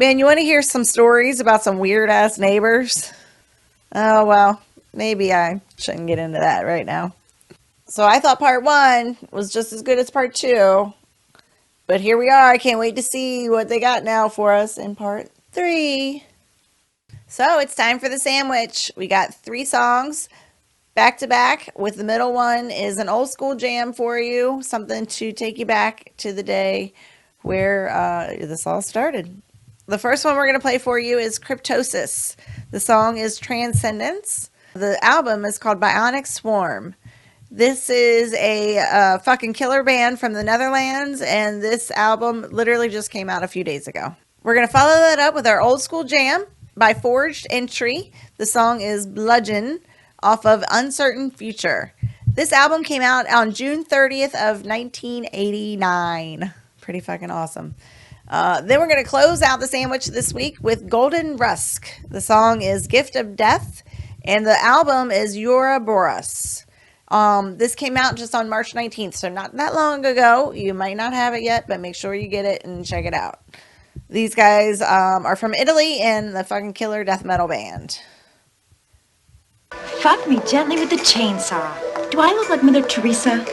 Man, you want to hear some stories about some weird ass neighbors? Oh, well, maybe I shouldn't get into that right now. So I thought part one was just as good as part two, but here we are. I can't wait to see what they got now for us in part three. So it's time for the sandwich. We got 3 songs back to back, with the middle one is an old school jam for you, something to take you back to the day where this all started. The first one we're going to play for you is Cryptosis. The song is Transcendence. The album is called Bionic Swarm. This is a fucking killer band from the Netherlands, and this album literally just came out a few days ago. We're going to follow that up with our old school jam by Forged Entry. The song is Bludgeon off of Uncertain Future. This album came out on June 30th of 1989. Pretty fucking awesome. Then we're going to close out the sandwich this week with Golden Rusk. The song is Gift of Death, and the album is Ouroboros. This came out just on March 19th, so not that long ago. You might not have it yet, but make sure you get it and check it out. These guys are from Italy and the fucking killer death metal band. Fuck me gently with the chainsaw. Do I look like Mother Teresa?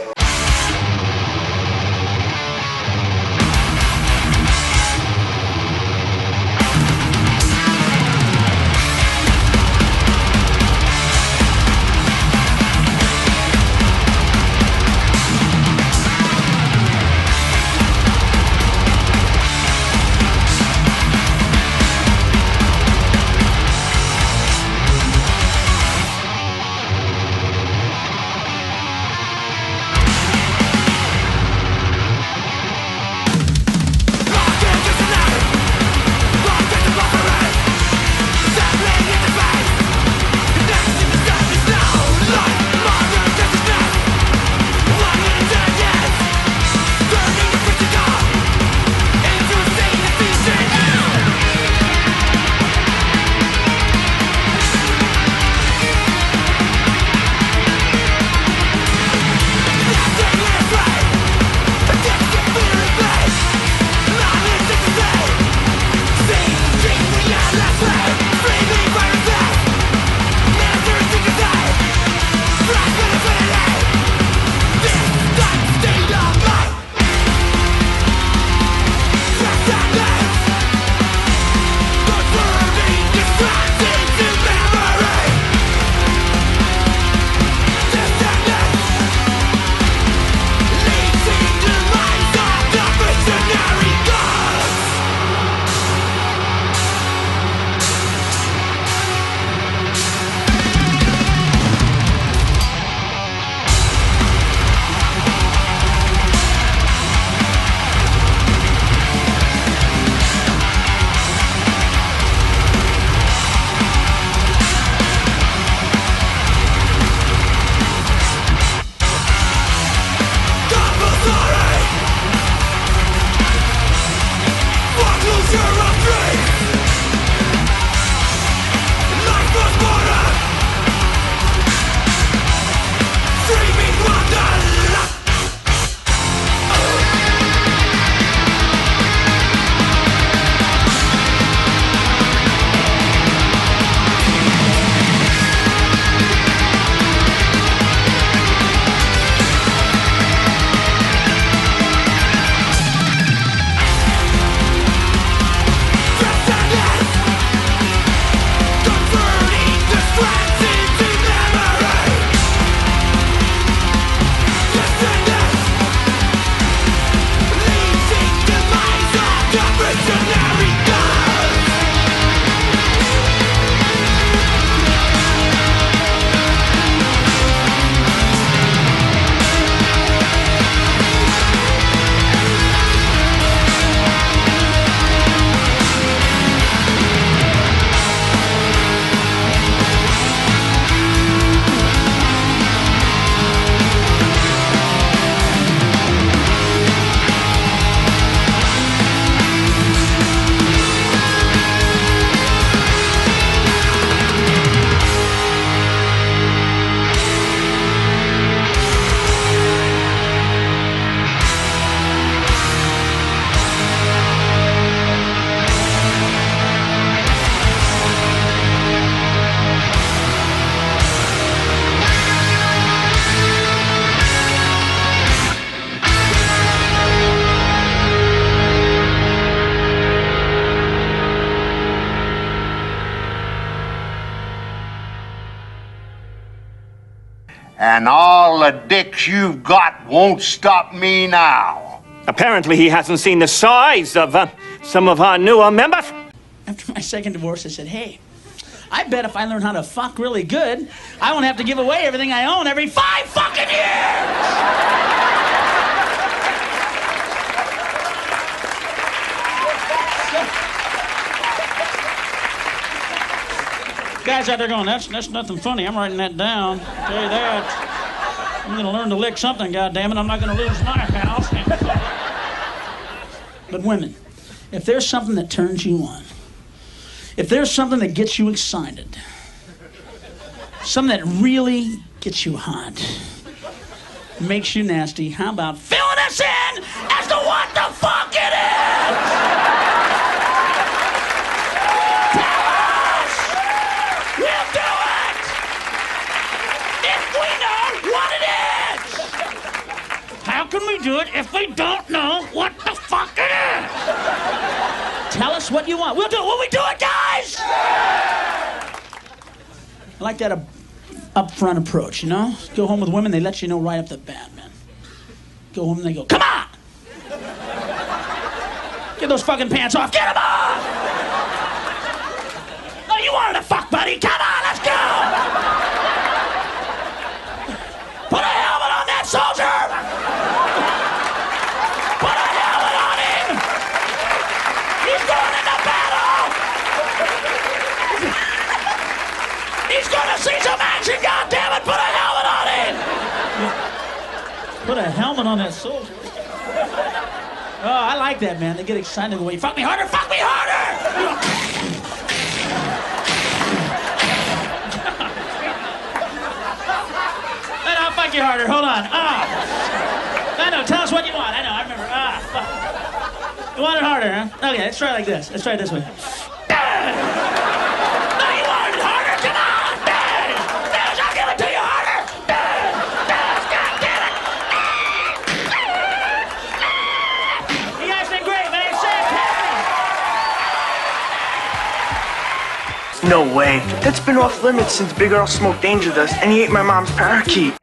And all the dicks you've got won't stop me now. Apparently he hasn't seen the size of some of our newer members. After my second divorce, I said, hey, I bet if I learn how to fuck really good, I won't have to give away everything I own every 5 fucking years! Guys out there going, that's nothing funny. I'm writing that down. I'll tell you that. I'm gonna learn to lick something, goddammit. I'm not gonna lose my house. But women, if there's something that turns you on, if there's something that gets you excited, something that really gets you hot, makes you nasty, how about filling us in as to what the fuck it is? We'll do it! If we know what it is! How can we do it if we don't know what the fuck it is? Tell us what you want. We'll do it when we do it, guys! I like that upfront approach, you know? Go home with women, they let you know right up the bat, man. Go home and they go, come on! Get those fucking pants off, get them off! No, you wanted to fuck, buddy. Come on, let's go! Put a helmet on that soldier! Put a helmet on him! He's going into battle! He's gonna see some action, goddammit! Put a helmet on him! Put a helmet on that soldier. Oh, I like that, man. They get excited the way you fuck me harder, fuck me harder! I'll fuck you harder. Hold on. I know. Tell us what you want. I know. I remember. Fuck. You want it harder, huh? Okay, let's try it like this. Let's try it this way. No, you wanted it harder. Come on. I'll give it to you harder. God damn it. You guys did great, man. No way. That's been off limits since Big Earl smoked Danger Dust and he ate my mom's parakeet.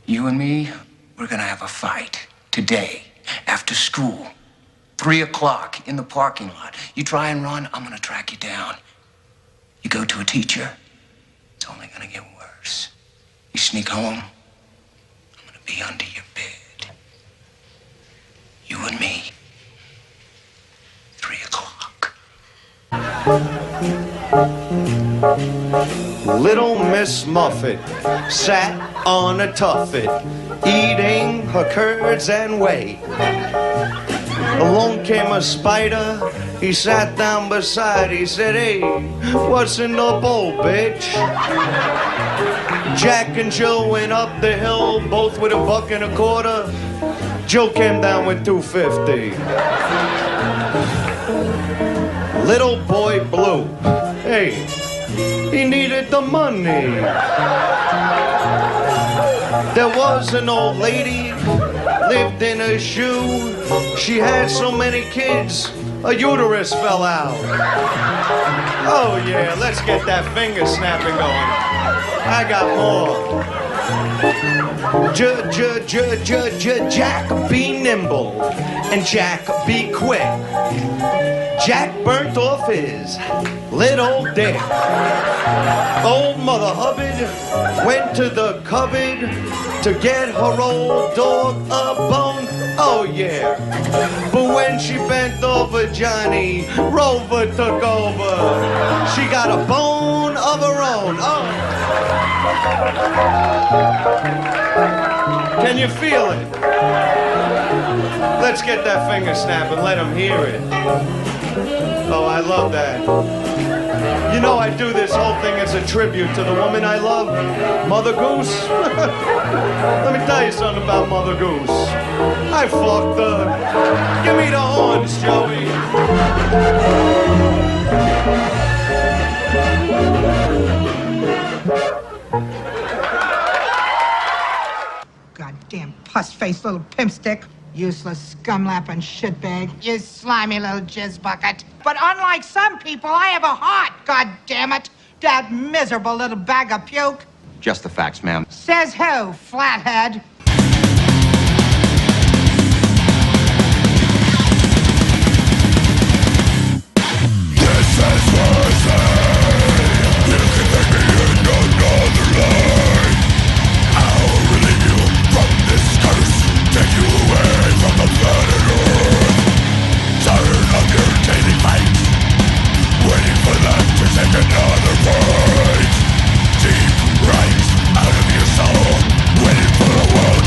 You and me, we're gonna have a fight. Today, after school. 3 o'clock in the parking lot. You try and run, I'm gonna track you down. You go to a teacher, it's only gonna get worse. You sneak home, I'm gonna be under your bed. You and me. 3 o'clock. Little Miss Muffet sat on a tuffet, eating her curds and whey. Along came a spider, he sat down beside, he said, "Hey, what's in the bowl, bitch?" Jack and Jill went up the hill, both with $1.25. Jill came down with $2.50. Little boy Blue, hey, he needed the money. There was an old lady, lived in a shoe. She had so many kids, a uterus fell out. Oh yeah, let's get that finger snapping going. I got more. Jack be nimble and Jack be quick. Jack burnt off his little dick. Old Mother Hubbard went to the cupboard to get her old dog a bone. Oh yeah, but when she bent over Johnny, Rover took over. She got a bone of her own. Oh. Can you feel it? Let's get that finger snap and let them hear it. Oh, I love that. You know, I do this whole thing as a tribute to the woman I love, Mother Goose. Let me tell you something about Mother Goose. I fucked her. Give me the horns, Joey. Goddamn puss-faced little pimp stick. Useless scumlapping shitbag. You slimy little jizz bucket. But unlike some people, I have a heart, goddammit. That miserable little bag of puke. Just the facts, ma'am. Says who, flathead? Another fight, deep right out of your soul, waiting for the world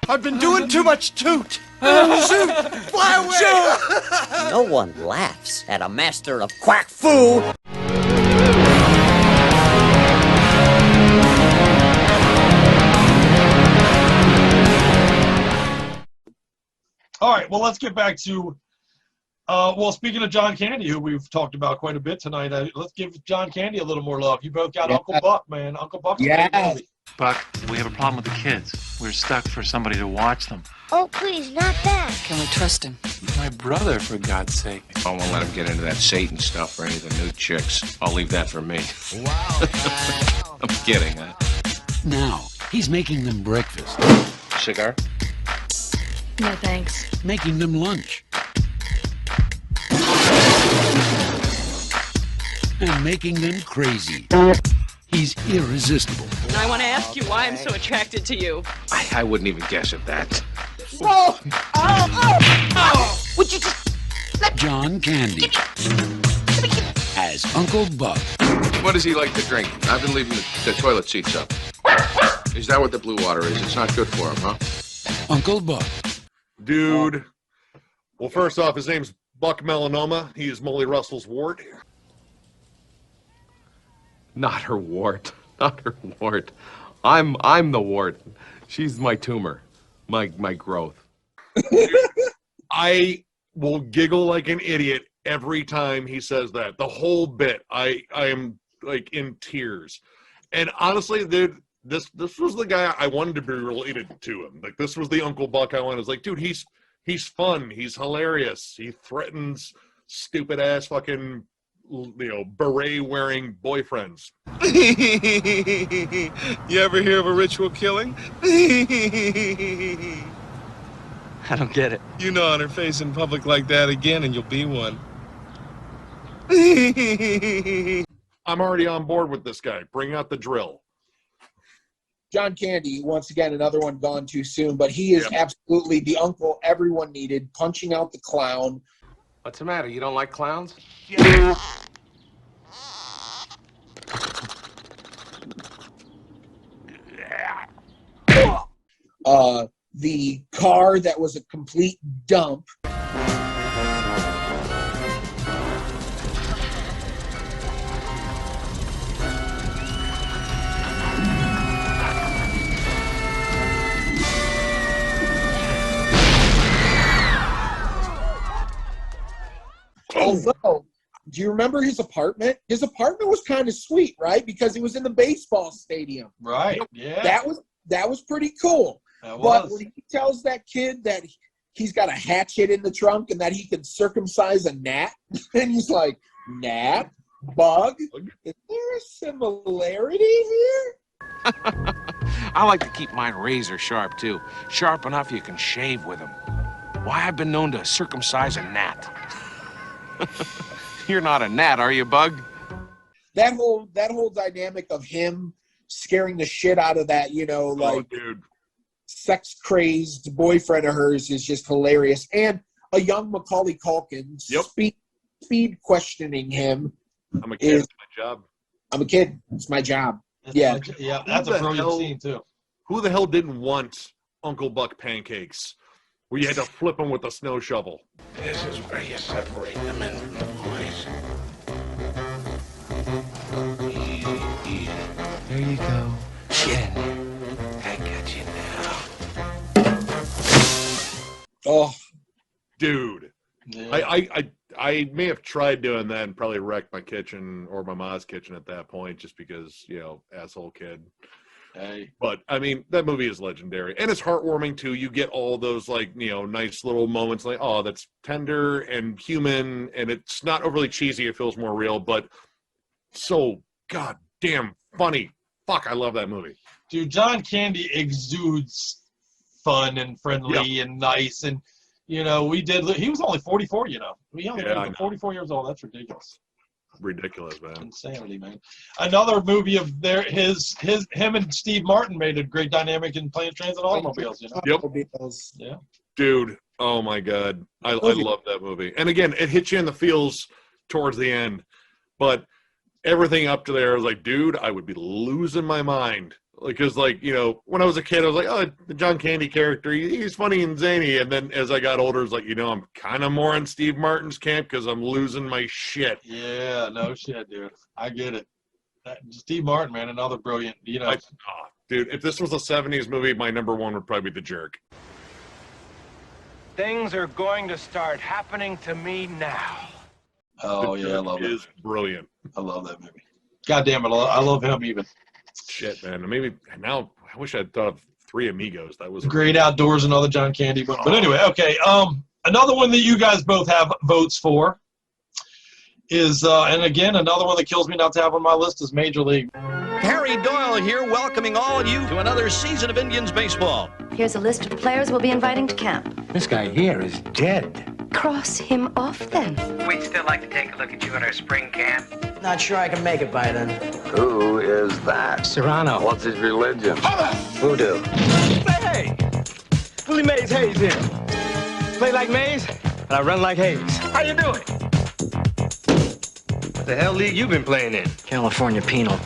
I've been doing too much toot. Shoot! Fly away! No one laughs at a master of quack fu. All right, well, let's get back to, well, speaking of John Candy, who we've talked about quite a bit tonight, let's give John Candy a little more love. You both got Uncle Buck, man. Uncle Buck's a great movie. Buck, we have a problem with the kids. We're stuck for somebody to watch them. Oh, please, not that. Can we trust him? My brother, for God's sake. I won't let him get into that Satan stuff or any of the new chicks. I'll leave that for me. Wow. I'm kidding, huh? Now, he's making them breakfast. Cigar? No, thanks. Making them lunch. And making them crazy. He's irresistible. And I want to ask you why I'm so attracted to you. I wouldn't even guess at that. Whoa! Oh! Would you just John Candy. As Uncle Buck. What does he like to drink? I've been leaving the toilet seats up. Is that what the blue water is? It's not good for him, huh? Uncle Buck. Dude. Well, first off, his name's Buck Melanoma. He is Molly Russell's wart. Not her wart. Not her wart. I'm the wart. She's my tumor. My growth. I will giggle like an idiot every time he says that. The whole bit. I am like in tears. And honestly, dude, this was the guy I wanted to be related to him. Like, this was the Uncle Buck I wanted. I was like, dude, he's fun. He's hilarious. He threatens stupid ass fucking, beret-wearing boyfriends. You ever hear of a ritual killing? I don't get it. You know, on her face in public like that again, and you'll be one. I'm already on board with this guy. Bring out the drill. John Candy, once again, another one gone too soon, but he is absolutely the uncle everyone needed, punching out the clown. What's the matter? You don't like clowns? The car that was a complete dump. Although, do you remember his apartment? His apartment was kind of sweet, right? Because it was in the baseball stadium. Right, yeah. That was pretty cool. But when he tells that kid that he's got a hatchet in the trunk and that he can circumcise a gnat, and he's like, gnat? Bug? Is there a similarity here? I like to keep mine razor sharp, too. Sharp enough you can shave with them. Why, I've been known to circumcise a gnat. You're not a gnat, are you, Bug? That whole dynamic of him scaring the shit out of that, sex-crazed boyfriend of hers is just hilarious. And a young Macaulay Culkin speed questioning him. I'm a kid. It's my job. I'm a kid. It's my job. Yeah, that's a brilliant scene, too. Who the hell didn't want Uncle Buck pancakes? Where you had to flip them with a snow shovel. This is where you separate the men from the boys. Easy, easy. There you go. Chin. I got you now. Oh, dude. Yeah. I may have tried doing that and probably wrecked my kitchen or my mom's kitchen at that point just because, asshole kid. Hey. But, I mean, that movie is legendary. And it's heartwarming, too. You get all those, nice little moments like, oh, that's tender and human, and it's not overly cheesy. It feels more real, but so goddamn funny. Fuck, I love that movie. Dude, John Candy exudes fun and friendly and nice. And, he was only 44, He only lived 44 years old. That's ridiculous. Ridiculous, man. Insanity, man. Another movie of him and Steve Martin made a great dynamic in Planes, Trains, and Automobiles. Yep. Yeah. Dude, oh my God, I love that movie. And again, it hits you in the feels towards the end, but everything up to there was like, dude, I would be losing my mind because like, you know, when I was a kid, I was like, oh, the John Candy character, he's funny and zany. And then as I got older, it's like, you know, I'm kind of more on Steve Martin's camp because I'm losing my shit. Yeah, no shit, dude. I get it. Steve Martin, man, another brilliant, you know. Dude, if this was a 70s movie, my number one would probably be The Jerk. Things are going to start happening to me now. Oh, yeah, I love it. It is brilliant. I love that movie. God damn it, I love him even. Shit, man. Maybe now I wish I'd thought of Three Amigos. That was Great Outdoors, another John Candy one. But anyway, okay. Another one that you guys both have votes for is, and again, another one that kills me not to have on my list is Major League. Harry Doyle here, welcoming all of you to another season of Indians baseball. Here's a list of players we'll be inviting to camp. This guy here is dead. Cross him off then. We'd still like to take a look at you at our spring camp. Not sure I can make it by then. Who is that? Serrano. What's his religion? Voodoo. Hey! Willie Mays Hayes here. Play like Mays, and I run like Hayes. How you doing? What the hell league you been playing in? California Penal.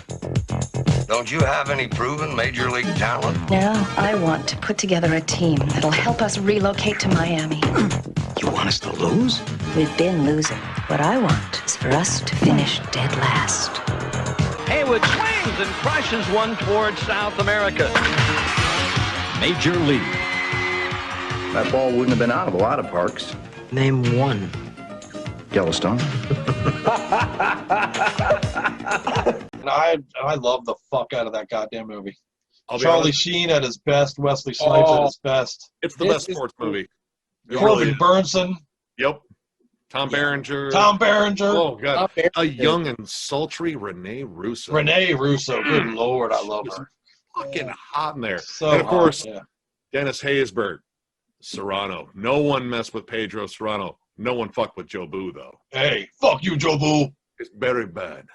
Don't you have any proven major league talent? Now I want to put together a team that'll help us relocate to Miami. You want us to lose? We've been losing. What I want is for us to finish dead last. Haywood swings and crushes one towards South America. Major League. That ball wouldn't have been out of a lot of parks. Name one. Yellowstone. I love the fuck out of that goddamn movie. I'll be Charlie honest. Sheen at his best, Wesley Snipes at his best. It's the best sports movie. It Corbin really is. Burnson. Yep. Tom Berenger. Tom Berenger. Oh, God. Tom Berenger. A young and sultry Renee Russo. Renee Russo. Good Lord, I love her. Fucking hot in there. So and of course, hot, yeah. Dennis Haysbert. Serrano. No one messed with Pedro Serrano. No one fucked with Joe Boo, though. Hey, fuck you, Joe Boo. It's very bad.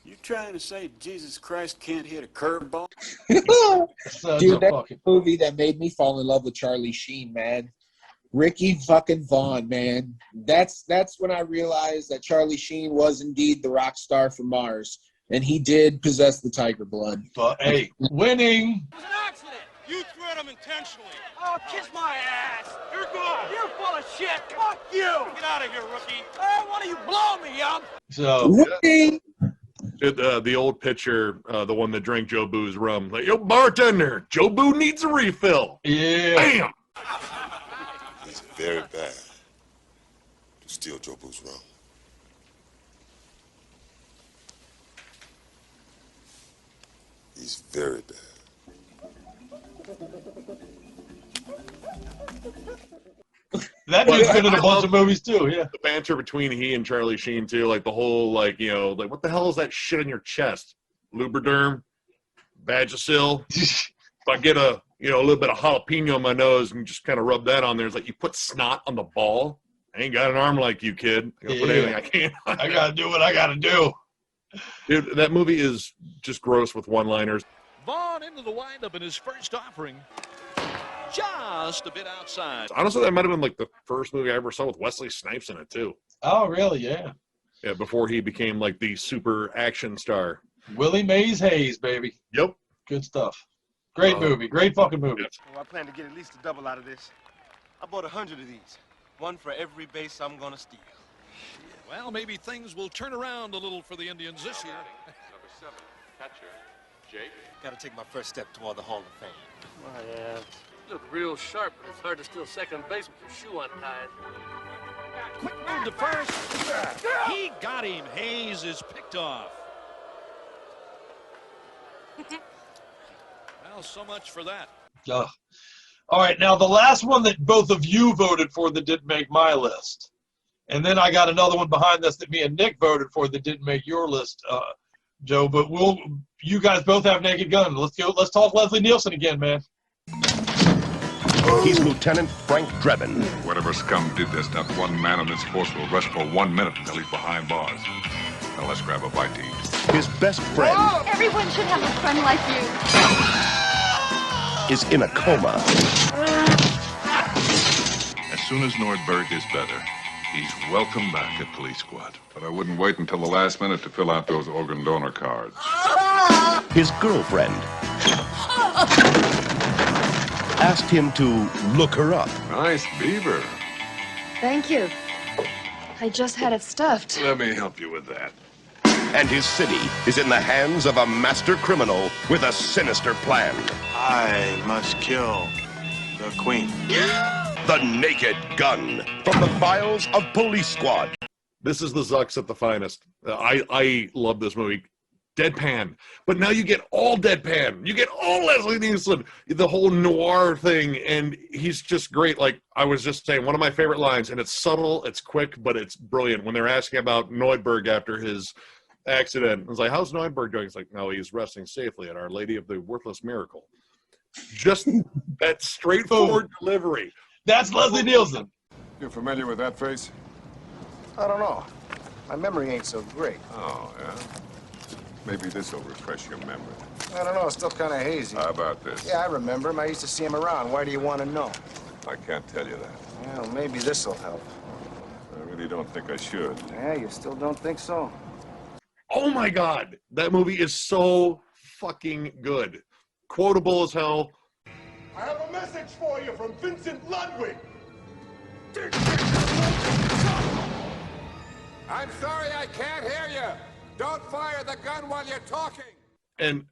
You trying to say Jesus Christ can't hit a curveball? Dude, that's a movie that made me fall in love with Charlie Sheen, man. Ricky fucking Vaughn, man. That's when I realized that Charlie Sheen was indeed the rock star from Mars, and he did possess the tiger blood. But hey, winning. It was an accident. You threw him intentionally. Oh, kiss my ass. You're gone. You're full of shit. Fuck you. Get out of here, rookie. Oh, why don't you blow me, young? So winning. The old pitcher, the one that drank Joe Boo's rum, like, yo, bartender, Joe Boo needs a refill. Yeah. Bam. It's very bad to steal Joe Boo's rum. He's very bad. That dude's been in a bunch of movies too, yeah. The banter between he and Charlie Sheen too, like the whole like, you know, like what the hell is that shit on your chest? Lubriderm, Vagisil. If I get a little bit of jalapeno on my nose and just kind of rub that on there, it's like you put snot on the ball. I ain't got an arm like you, kid. I gotta put anything I can. I gotta do what I gotta do. Dude, that movie is just gross with one-liners. Vaughn into the windup in his first offering. Just a bit outside. Honestly, that might have been like the first movie I ever saw with Wesley Snipes in it too. Oh, really? Yeah. Yeah, before he became like the super action star. Willie Mays Hayes, baby. Yep. Good stuff. Great movie. Great fucking movie. Well, I plan to get at least a double out of this. I bought 100 of these. One for every base I'm gonna steal. Well, maybe things will turn around a little for the Indians this year. Number 7, catcher, Jake. Gotta take my first step toward the Hall of Fame. Oh, yeah. You look real sharp, but it's hard to steal second base with your shoe untied. Quick move to first. He got him. Hayes is picked off. Well, so much for that. All right, now the last one that both of you voted for that didn't make my list. And then I got another one behind this that me and Nick voted for that didn't make your list, Joe. But you guys both have Naked Gun. Let's go. Let's talk Leslie Nielsen again, man. He's Lieutenant Frank Drebin. Whatever scum did this, not one man on this force will rest for 1 minute until he's behind bars. Now let's grab a bite to eat. His best friend Whoa! Everyone should have a friend like you. is in a coma. As soon as Nordberg is better, he's welcome back at Police Squad. But I wouldn't wait until the last minute to fill out those organ donor cards. His girlfriend asked him to look her up. Nice beaver. Thank you. I just had it stuffed. Let me help you with that. And his city is in the hands of a master criminal with a sinister plan. I must kill the queen. The Naked Gun, from the files of Police Squad. This is the Zucks at the finest. I love this movie. Deadpan. But now you get all deadpan. You get all Leslie Nielsen. The whole noir thing, and he's just great. Like I was just saying, one of my favorite lines, and it's subtle, it's quick, but it's brilliant. When they're asking about Neudberg after his accident, it's like, how's Neudberg doing? It's like, no, he's resting safely at Our Lady of the Worthless Miracle. Just that straightforward delivery. That's Leslie Nielsen. You familiar with that face? I don't know. My memory ain't so great. Oh, yeah? Maybe this will refresh your memory. I don't know. It's still kind of hazy. How about this? Yeah, I remember him. I used to see him around. Why do you want to know? I can't tell you that. Well, maybe this will help. I really don't think I should. Yeah, you still don't think so? Oh my God, that movie is so fucking good. Quotable as hell. I have a message for you from Vincent Ludwig. I'm sorry I can't hear you. Don't fire the gun while you're talking. And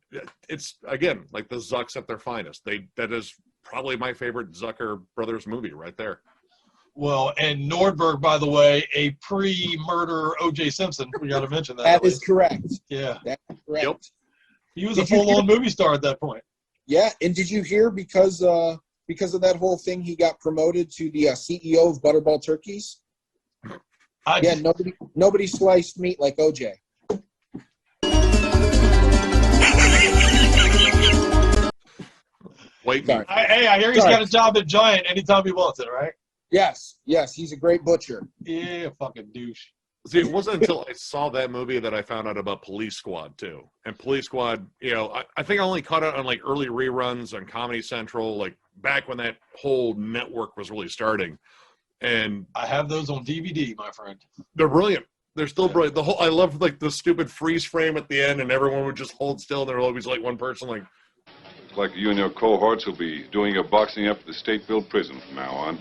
it's, again, like the Zucks at their finest. That is probably my favorite Zucker Brothers movie right there. Well, and Nordberg, by the way, a pre-murder O.J. Simpson. We got to mention that. That is correct. Yeah. That's correct. Yep. He was a full-on movie star at that point. Yeah, and did you hear because of that whole thing, he got promoted to the CEO of Butterball Turkeys? Yeah, nobody sliced meat like OJ. Wait, I hear he's got a job at Giant anytime he wants it, right? Yes, he's a great butcher. Yeah, fucking douche. See, it wasn't until I saw that movie that I found out about Police Squad, too. And Police Squad, you know, I think I only caught it on, like, early reruns on Comedy Central, like, back when that whole network was really starting. And I have those on DVD, my friend. They're brilliant. They're still brilliant. I love, like, the stupid freeze frame at the end, and everyone would just hold still, and there would always, like, one person, like... Looks like you and your cohorts will be doing your boxing up at the state-built prison from now on.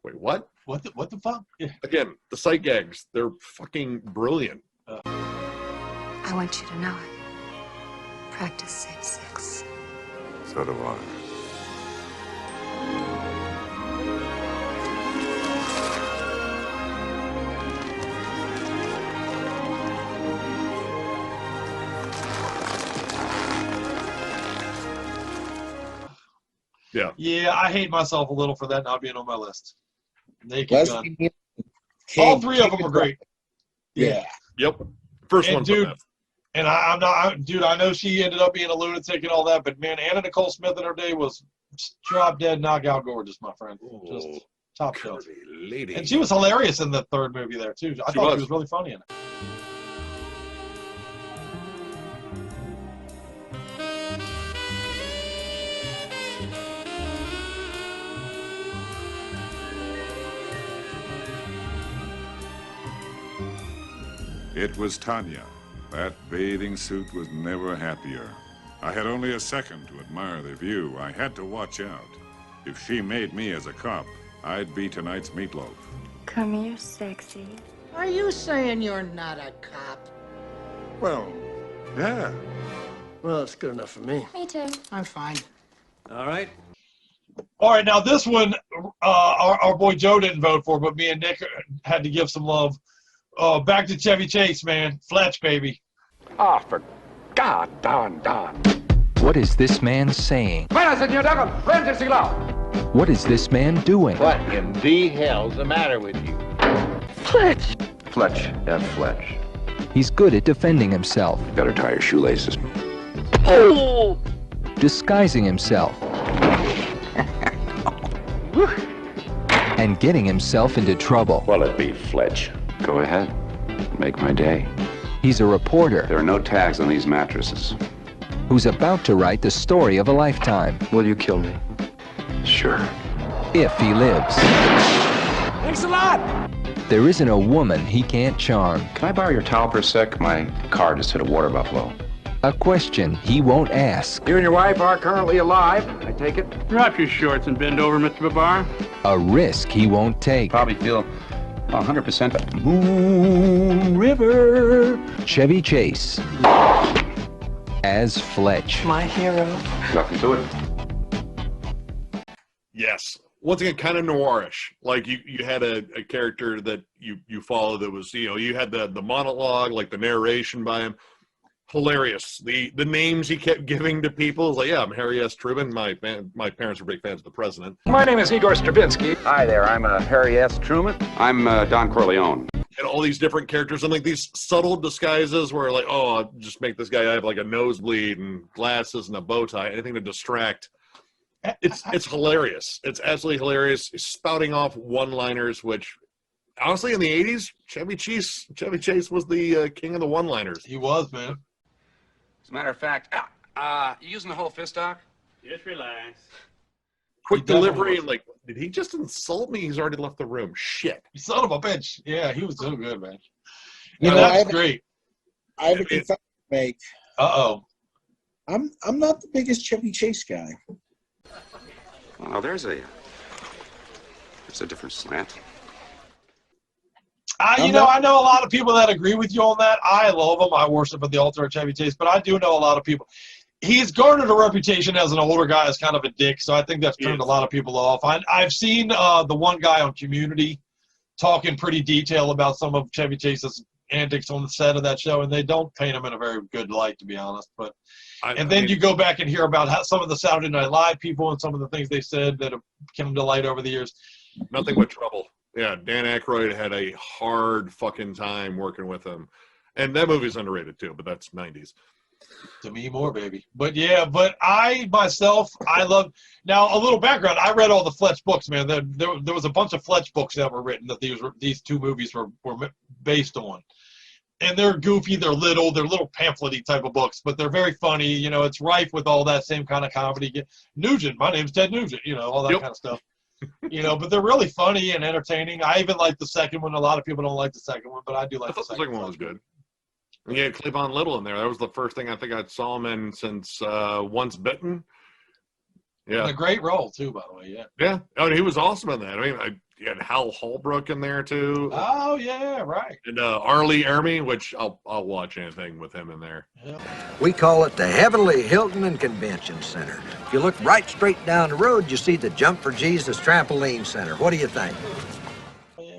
Wait, what? What the fuck? Yeah. Again, the sight gags, they're fucking brilliant. I want you to know it. Practice safe sex. So do I. Yeah. Yeah, I hate myself a little for that not being on my list. Naked Gun. King, All three of them are great. Yeah. Yep. First And one's dude, the best. and I know she ended up being a lunatic and all that, but man, Anna Nicole Smith in her day was drop dead, knockout gorgeous, my friend. Just top shelf. Lady. And she was hilarious in the third movie there too. I thought she was really funny in it. It was Tanya. That bathing suit was never happier. I had only a second to admire the view. I had to watch out. If she made me as a cop, I'd be tonight's meatloaf. Come here, sexy. Are you saying you're not a cop? Well, yeah. Well, it's good enough for me. Me too. I'm fine. All right. All right, now this one, our boy Joe didn't vote for, but me and Nick had to give some love. Back to Chevy Chase, man. Fletch, baby. Ah, for God, Don. What is this man saying? Buenas, señor Duggan. Rente signal. What is this man doing? What in the hell's the matter with you? Fletch! Fletch, F. Fletch. He's good at defending himself. Better tie your shoelaces. Oh! Disguising himself. And getting himself into trouble. Well, it be Fletch. Go ahead. Make my day. He's a reporter There are no tags on these mattresses. who's about to write the story of a lifetime. Will you kill me? Sure. If he lives. Thanks a lot! There isn't a woman he can't charm. Can I borrow your towel for a sec? My car just hit a water buffalo. A question he won't ask. You and your wife are currently alive, I take it? Drop your shorts and bend over, Mr. Babar. A risk he won't take. Probably feel 100% Moon River. Chevy Chase as Fletch. My hero. Nothing to it. Yes. Once again, kind of noirish. Like you had a character that you follow that was, you had the monologue, like the narration by him. Hilarious. The names he kept giving to people. Like, yeah, I'm Harry S. Truman. My parents were big fans of the president. My name is Igor Stravinsky. Hi there, I'm Harry S. Truman. I'm Don Corleone. And all these different characters and like these subtle disguises where like, oh, I'll just make this guy have like a nosebleed and glasses and a bow tie, anything to distract. It's hilarious. It's absolutely hilarious. He's spouting off one-liners, which honestly in the 80s, Chevy Chase was the king of the one-liners. He was, man. As a matter of fact, you using the whole fist, Doc? Just relax. Quick delivery, and like, did he just insult me? He's already left the room. Shit. You son of a bitch. Yeah, he was so good, man. You know, that's great. I have a confession to make. Uh-oh. I'm not the biggest Chevy Chase guy. Well, there's a different slant. I know a lot of people that agree with you on that. I love him. I worship at the altar of Chevy Chase, but I do know a lot of people. He's garnered a reputation as an older guy as kind of a dick, so I think that's turned a lot of people off. I've seen the one guy on Community talk in pretty detail about some of Chevy Chase's antics on the set of that show, and they don't paint him in a very good light, to be honest. But then you go back and hear about how some of the Saturday Night Live people and some of the things they said that have come to light over the years. Nothing but trouble. Yeah, Dan Aykroyd had a hard fucking time working with him. And that movie's underrated too, but that's 90s. To me more, baby. But yeah, but I myself, I love... Now, a little background. I read all the Fletch books, man. There was a bunch of Fletch books that were written that these two movies were based on. And they're goofy, they're little pamphlet-y type of books, but they're very funny. You know, it's rife with all that same kind of comedy. Nugent, my name's Ted Nugent, all that kind of stuff. But they're really funny and entertaining. I even like the second one. A lot of people don't like the second one, but I do like the second one. The second one was good. And you had Cleavon Little in there. That was the first thing I think I saw him in since Once Bitten. Yeah. And a great role, too, by the way, yeah. Yeah. Oh, he was awesome in that. I mean, you had Hal Holbrook in there, too. Oh, yeah, right. And Arlie Ermy, which I'll watch anything with him in there. Yeah. We call it the Heavenly Hilton and Convention Center. If you look right straight down the road, you see the Jump for Jesus Trampoline Center. What do you think?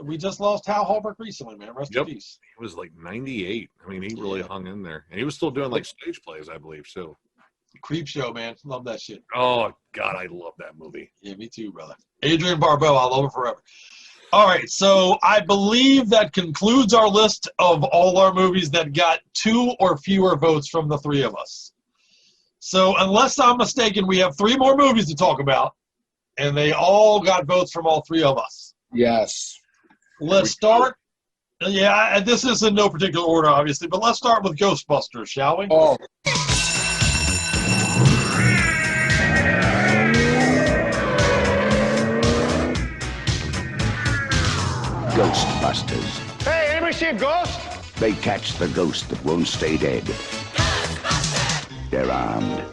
We just lost Hal Holbrook recently, man. Rest in peace. He was like 98. I mean, he really hung in there. And he was still doing like stage plays, I believe, so. Creep Show, man. Love that shit. Oh, God, I love that movie. Yeah, me too, brother. Adrian Barbeau, I love her forever. All right, so I believe that concludes our list of all our movies that got 2 or fewer votes from the 3 of us. So unless I'm mistaken, we have 3 more movies to talk about, and they all got votes from all 3 of us. Yes. Let's start. Yeah, this is in no particular order, obviously, but let's start with Ghostbusters, shall we? Oh. Ghostbusters. Hey, anybody see a ghost? They catch the ghost that won't stay dead. They're armed.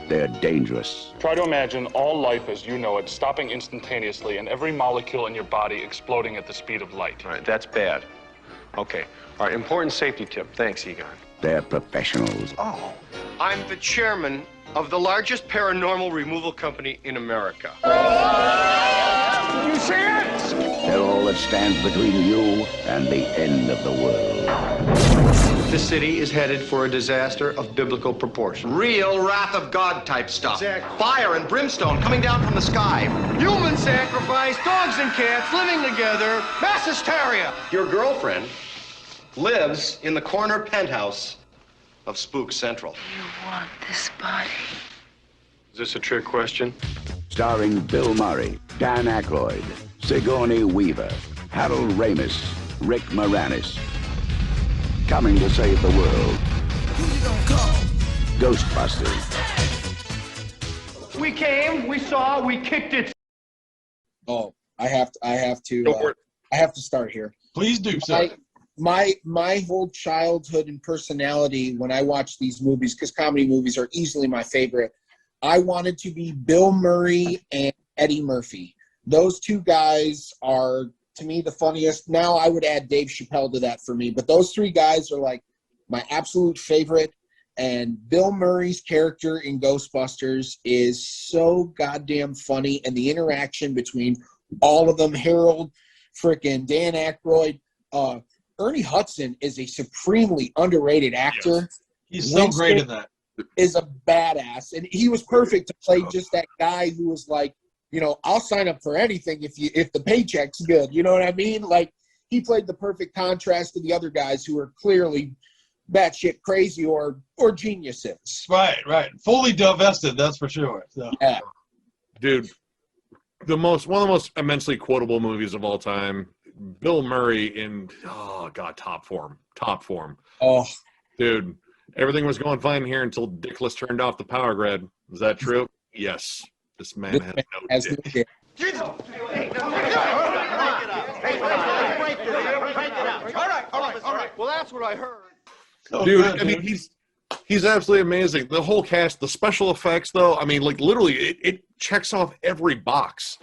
They're dangerous. Try to imagine all life as you know it stopping instantaneously and every molecule in your body exploding at the speed of light. All right, that's bad. Okay. All right, important safety tip. Thanks, Egon. They're professionals. Oh, I'm the chairman of the largest paranormal removal company in America. Did you see it? They're all that stands between you and the end of the world. This city is headed for a disaster of biblical proportion. Real wrath of God type stuff. Exactly. Fire and brimstone coming down from the sky. Human sacrifice, dogs and cats living together, mass hysteria. Your girlfriend lives in the corner penthouse of Spook Central. You want this body? Is this a trick question? Starring Bill Murray, Dan Aykroyd, Sigourney Weaver, Harold Ramis, Rick Moranis. Coming to save the world. Who you gonna call? Ghostbusters. We came, we saw, we kicked it. Oh, I have to start here. Please do so. My whole childhood and personality when I watch these movies, because comedy movies are easily my favorite, I wanted to be Bill Murray and Eddie Murphy. Those two guys are, to me, the funniest. Now I would add Dave Chappelle to that for me, but those three guys are like my absolute favorite. And Bill Murray's character in Ghostbusters is so goddamn funny, and the interaction between all of them, Harold, frickin' Dan Aykroyd, Ernie Hudson is a supremely underrated actor. Yes. He's so great in that. Is a badass, and he was perfect to play just that guy who was like, you know, I'll sign up for anything if the paycheck's good. You know what I mean? Like, he played the perfect contrast to the other guys who are clearly batshit crazy or geniuses. Right. Fully divested, that's for sure. So. Yeah. Dude, one of the most immensely quotable movies of all time. Bill Murray in top form. Oh, dude, everything was going fine here until Dickless turned off the power grid. Is that true? Yes. This man has no dick. All right. Well, that's what I heard. Dude, I mean, he's absolutely amazing. The whole cast, the special effects, though, I mean, like, literally, it checks off every box.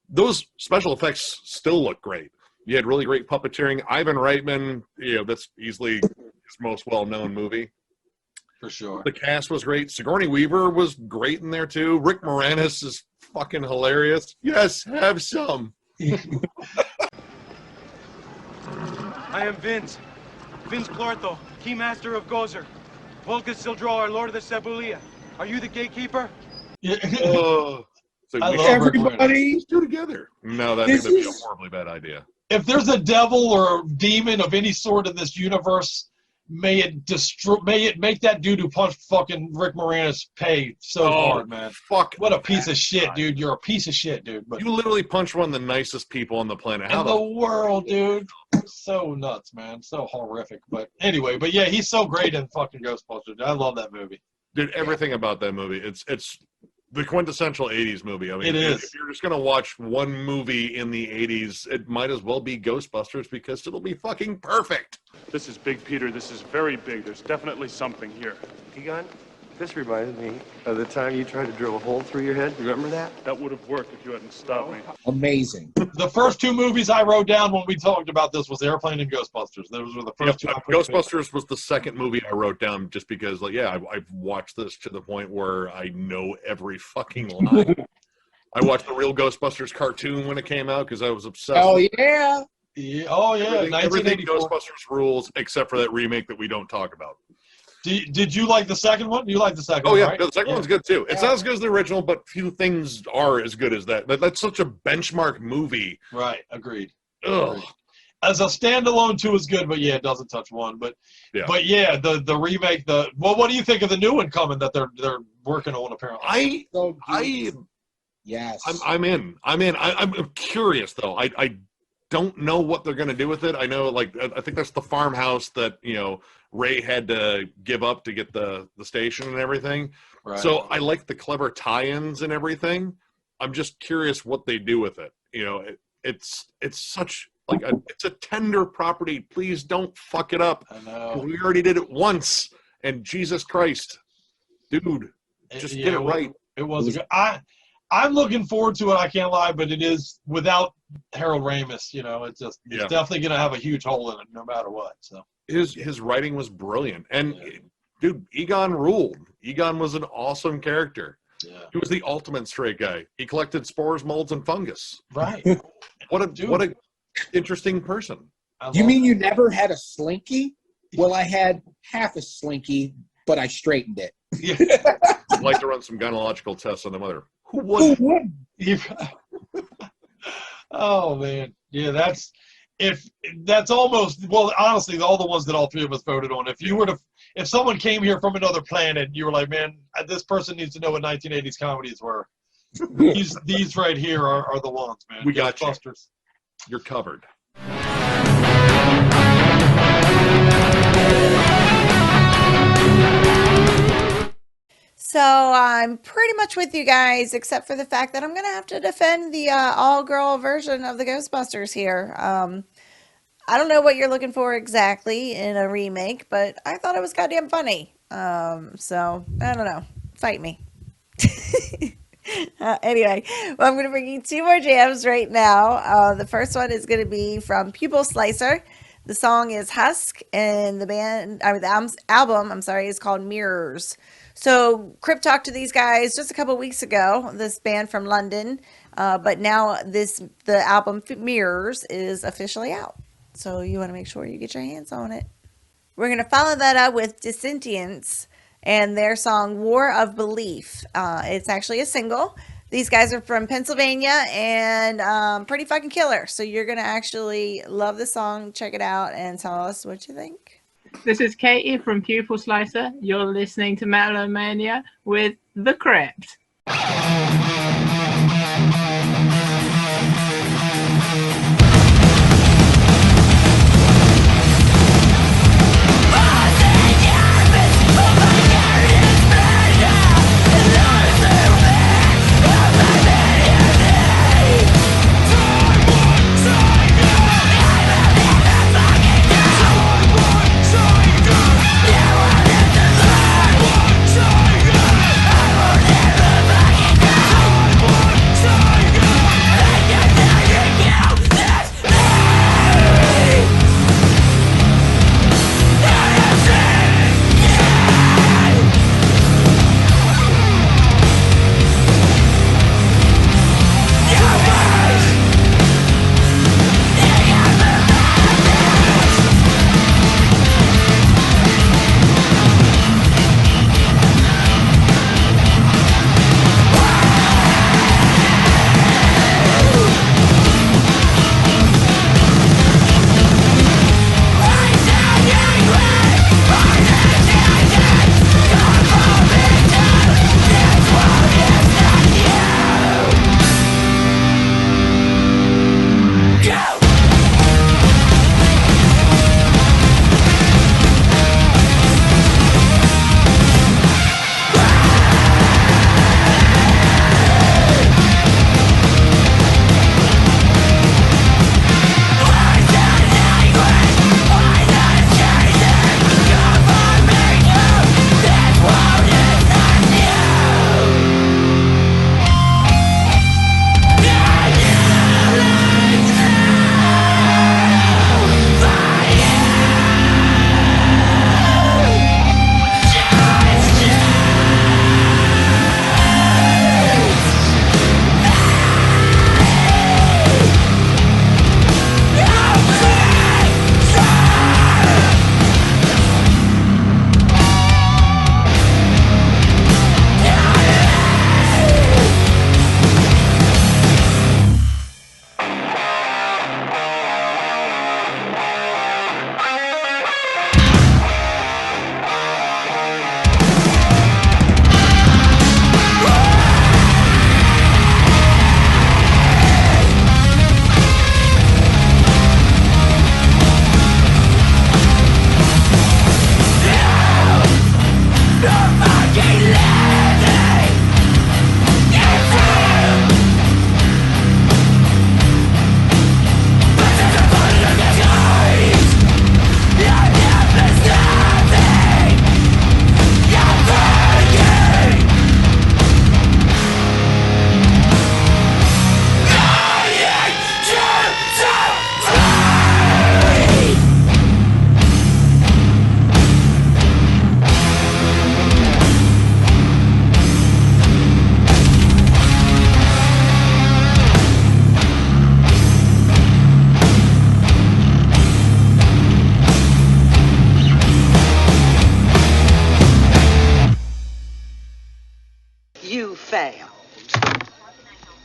Those special effects still look great. You had really great puppeteering. Ivan Reitman, that's easily his most well-known movie. For sure. The cast was great. Sigourney Weaver was great in there, too. Rick Moranis is fucking hilarious. Yes, have some. I am Vince Clortho, Keymaster of Gozer. Volca Sildro, our Lord of the Cebulia. Are you the gatekeeper? Yeah. So I love everybody. Let's do together. No, that's going to be a horribly bad idea. If there's a devil or a demon of any sort in this universe, may it make that dude who punched fucking Rick Moranis pay so hard, man. Fuck. What a piece of shit, dude. You're a piece of shit, dude. But you literally punched one of the nicest people on the planet. In the world, dude. So nuts, man. So horrific. But anyway, yeah, he's so great in fucking Ghostbusters. I love that movie. Dude, everything about that movie. It's the quintessential 80s movie. I mean, it is. If you're just going to watch one movie in the 80s, it might as well be Ghostbusters because it'll be fucking perfect. This is big, Peter. This is very big. There's definitely something here. Egon, this reminded me of the time you tried to drill a hole through your head. Remember that? That would have worked if you hadn't stopped me. Amazing. The first two movies I wrote down when we talked about this was Airplane and Ghostbusters. Those were the first two. Ghostbusters was the second movie I wrote down just because, like, I've watched this to the point where I know every fucking line. I watched the real Ghostbusters cartoon when it came out because I was obsessed. Oh, yeah. Oh, yeah. Everything Ghostbusters rules except for that remake that we don't talk about. Did you like the second one? You like the second one, Oh, yeah. right? The second one's good, too. It's not as good as the original, but few things are as good as that. That's such a benchmark movie. Right. Agreed. Ugh. As a standalone, two is good, but yeah, it doesn't touch one. But yeah, the remake, what do you think of the new one coming that they're working on apparently? Yes. I'm in. I'm curious though. I don't know what they're going to do with it. I know, like, I think that's the farmhouse that, Ray had to give up to get the station and everything. Right. So I like the clever tie-ins and everything. I'm just curious what they do with it. It's such like it's a tender property. Please don't fuck it up. I know. We already did it once, and Jesus Christ, dude, just get it right. It was good. I'm looking forward to it. I can't lie, but it is without Harold Ramis. It's definitely going to have a huge hole in it, no matter what. So his writing was brilliant, and dude, Egon ruled. Egon was an awesome character. Yeah. He was the ultimate straight guy. He collected spores, molds, and fungus. Right. What a interesting person. You mean you never had a slinky? Well, I had half a slinky, but I straightened it. I'd like to run some gynecological tests on the mother. Who wouldn't? Oh man, yeah, that's almost, well, honestly, all the ones that all three of us voted on. If someone came here from another planet, you were like, man, this person needs to know what 1980s comedies were. These right here are the ones, man. We got you. Ghostbusters. You're covered. So I'm pretty much with you guys, except for the fact that I'm going to have to defend the all-girl version of the Ghostbusters here. I don't know what you're looking for exactly in a remake, but I thought it was goddamn funny. So, I don't know. Fight me. Anyway, well, I'm going to bring you two more jams right now. The first one is going to be from Pupil Slicer. The song is Husk, and the album, is called Mirrors. So, Crip talked to these guys just a couple weeks ago, this band from London, but now the album Mirrors is officially out. So, you want to make sure you get your hands on it. We're going to follow that up with Dissentience and their song War of Belief. It's actually a single. These guys are from Pennsylvania and pretty fucking killer. So you're going to actually love the song. Check it out and tell us what you think. This is Katie from Pupil Slicer. You're listening to Metal-O-Mania with The Crypt.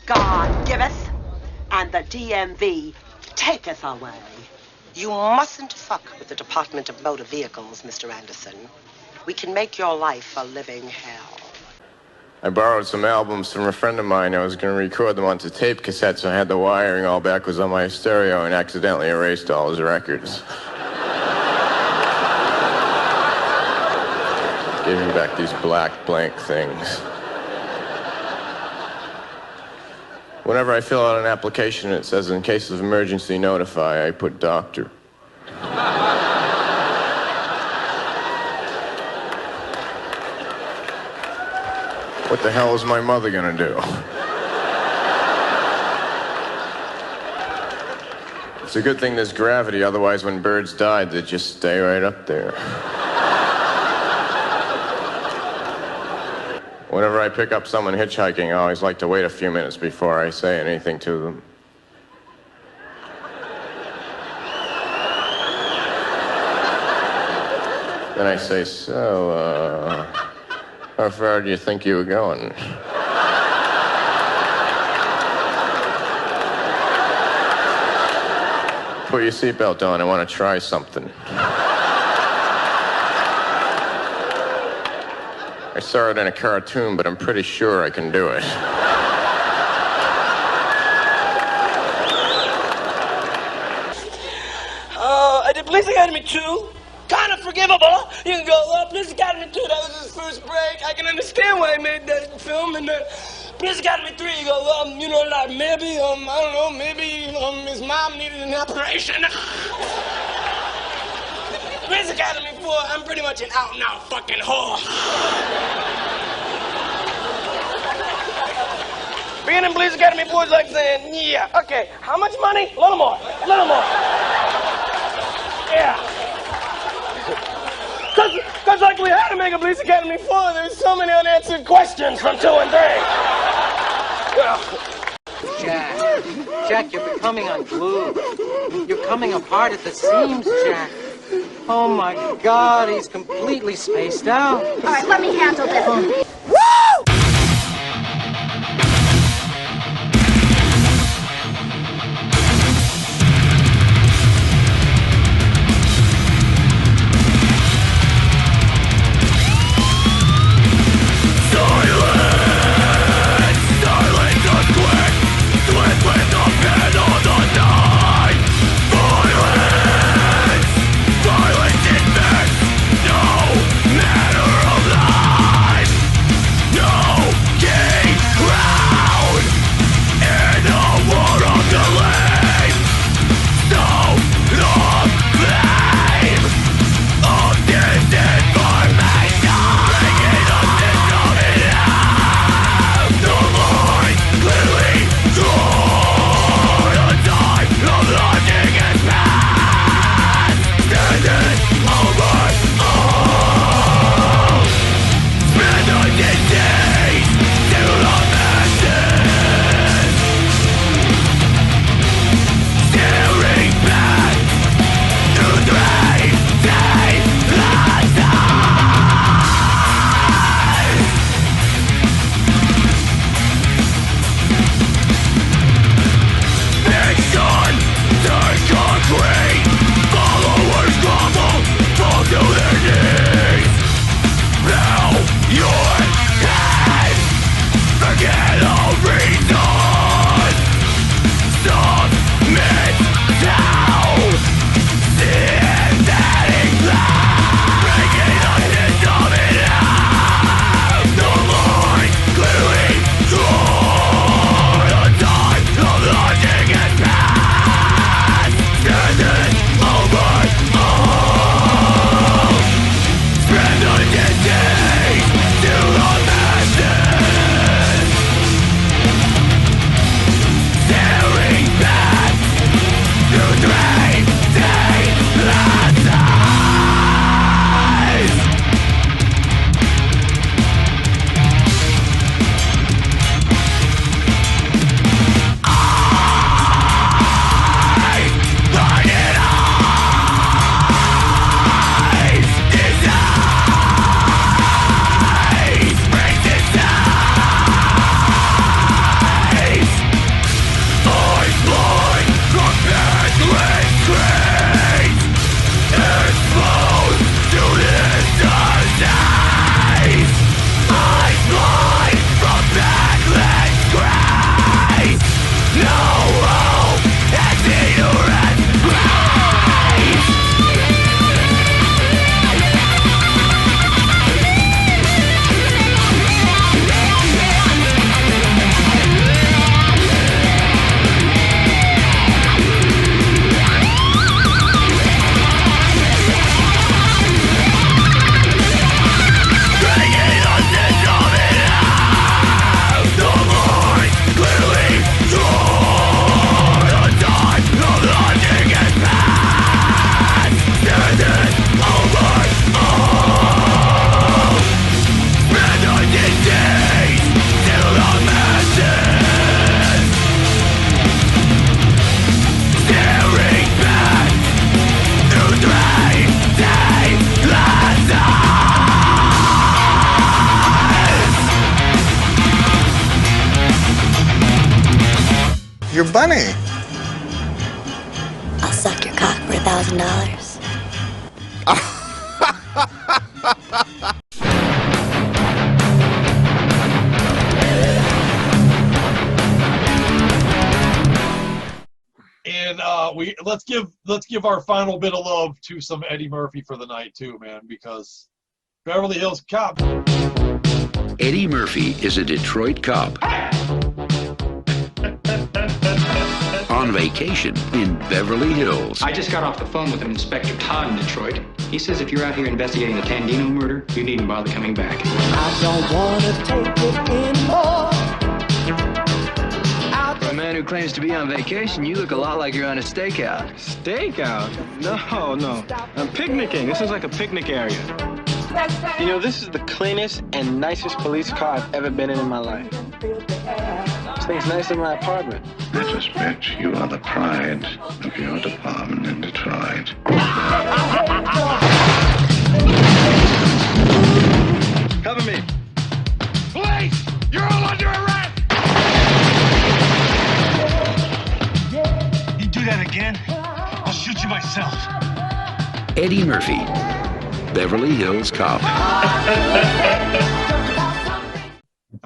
God giveth, and the DMV taketh away. You mustn't fuck with the Department of Motor Vehicles, Mr. Anderson. We can make your life a living hell. I borrowed some albums from a friend of mine. I was going to record them onto tape cassettes, so I had the wiring all backwards on my stereo and accidentally erased all his records. Gave me back these black blank things. Whenever I fill out an application, it says, in case of emergency, notify. I put doctor. What the hell is my mother gonna do? It's a good thing there's gravity, otherwise when birds died, they'd just stay right up there. Whenever I pick up someone hitchhiking, I always like to wait a few minutes before I say anything to them. Then I say, so, how far do you think you were going? Put your seatbelt on, I want to try something. I saw it in a cartoon, but I'm pretty sure I can do it. I did Police Academy 2. Kind of forgivable. You can go, oh, Police Academy 2, that was his first break. I can understand why he made that film. And Police Academy 3, you go, you know, like maybe, I don't know, maybe his mom needed an operation. Police Academy 4, I'm pretty much an out-and-out fucking whore. Being in Police Academy 4 is like saying, yeah, okay, how much money? A little more, a little more. Yeah. Because like we had to make a Police Academy 4, there's so many unanswered questions from 2 and 3. Jack, you're becoming unglued. You're coming apart at the seams, Jack. Oh my God, he's completely spaced out. All right, let me handle this. Woo! Silence Your bunny. I'll suck your cock for $1,000. And let's give our final bit of love to some Eddie Murphy for the night too, man, because Beverly Hills Cop. Eddie Murphy is a Detroit cop on vacation in Beverly Hills. I just got off the phone with an Inspector Todd in Detroit. He says if you're out here investigating the Tandino murder, you needn't bother coming back. I don't want to take it anymore. For a man who claims to be on vacation, you look a lot like you're on a stakeout. Stakeout? No. I'm picnicking. This is like a picnic area. You know, this is the cleanest and nicest police car I've ever been in my life. This thing's nicer than my apartment. I suspect you are the pride of your department in Detroit. Cover me. Police! You're all under arrest! You do that again, I'll shoot you myself. Eddie Murphy, Beverly Hills Cop.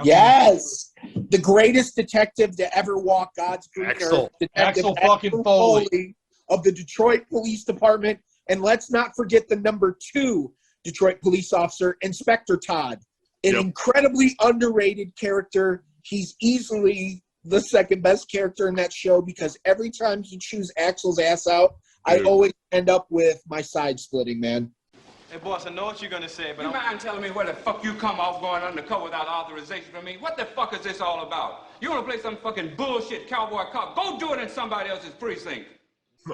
Yes, the greatest detective to ever walk God's green earth, Detective Axel fucking Foley of the Detroit Police Department, and let's not forget the #2 Detroit police officer, Inspector Todd, an incredibly underrated character. He's easily the second best character in that show because every time he chews Axel's ass out, I always end up with my side splitting, man. Hey, boss, I know what you're gonna say, but You mind telling me where the fuck you come off going undercover without authorization from me? What the fuck is this all about? You wanna play some fucking bullshit cowboy cop? Go do it in somebody else's precinct.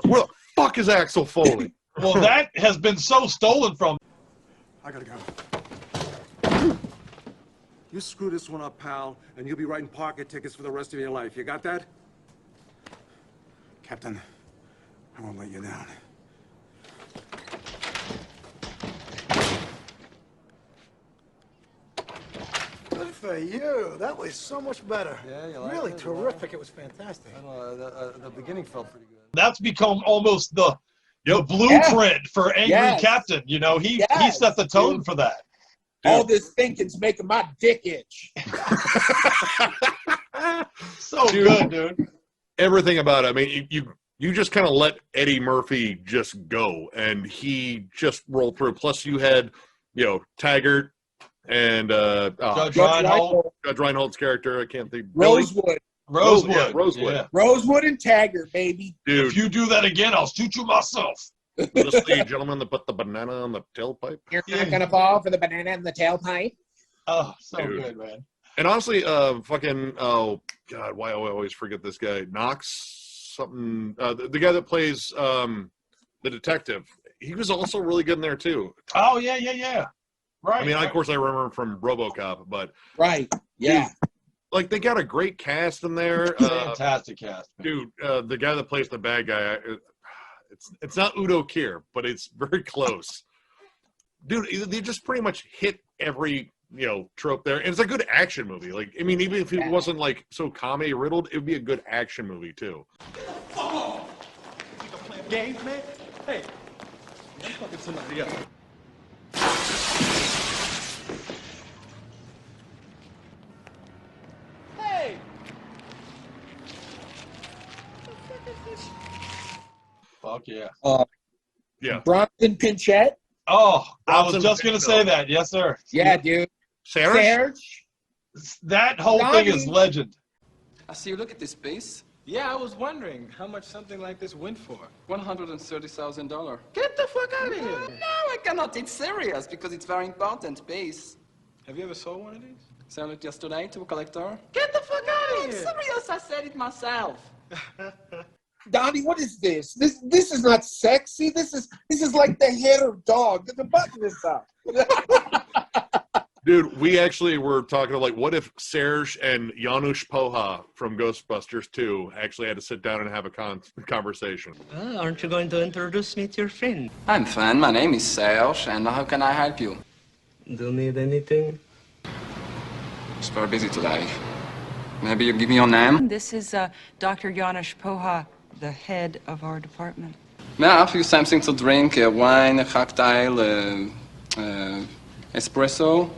Where the fuck is Axel Foley? Well, that has been so stolen from. I gotta go. You screw this one up, pal, and you'll be writing parking tickets for the rest of your life. You got that? Captain, I won't let you down. Good for you. That was so much better. Yeah, you like really it? terrific. It was fantastic. I don't know, the beginning felt pretty good. That's become almost the blueprint for Angry Captain. You know, he set the tone for that. All this thinking's making my dick itch. So good, dude. Everything about it. I mean, you just kind of let Eddie Murphy just go, and he just rolled through. Plus, you had, Taggart and Judge Reinhold. Judge Reinhold's character. I can't think. Rosewood. Rosewood. Rosewood and Taggart, baby. Dude. If you do that again, I'll shoot you myself. Just the gentleman that put the banana on the tailpipe. You're not gonna fall for the banana in the tailpipe. Oh, so good, man. And honestly, oh god, why do I always forget this guy? Knox something. The guy that plays the detective. He was also really good in there too. Oh yeah. Right. I mean, of course, I remember him from RoboCop, but yeah. Like they got a great cast in there. Fantastic cast, man. Dude. The guy that plays the bad guy. It's not Udo Kier, but it's very close. Dude, they just pretty much hit every trope there, and it's a good action movie. Like, I mean, even if it wasn't like so comedy riddled, it would be a good action movie too. Oh! You think I'm playing games, man? Hey, I'm fucking somebody else. Hey! Fuck yeah. Yeah. Bronson Pinchette. Oh, I was just gonna say that. Yes, sir. Yeah, dude. Serge? That whole thing is legend. I see you look at this piece. Yeah, I was wondering how much something like this went for. $130,000. Get the fuck out of here! No, I cannot. It's serious because it's very important piece. Have you ever sold one of these? Sold it yesterday to a collector. Get the fuck out of I'm here! serious. I said it myself. Donnie, what is this? This is not sexy. This is like the hair of dog. The button is up. Dude, we actually were talking like, what if Serge and Janusz Poha from Ghostbusters 2 actually had to sit down and have a conversation? Aren't you going to introduce me to your friend? I'm fine. My name is Serge, and how can I help you? Do you need anything? It's very busy today. Maybe you give me your name? This is Dr. Janusz Poha, the head of our department. May I offer you something to drink? A wine, a cocktail, espresso?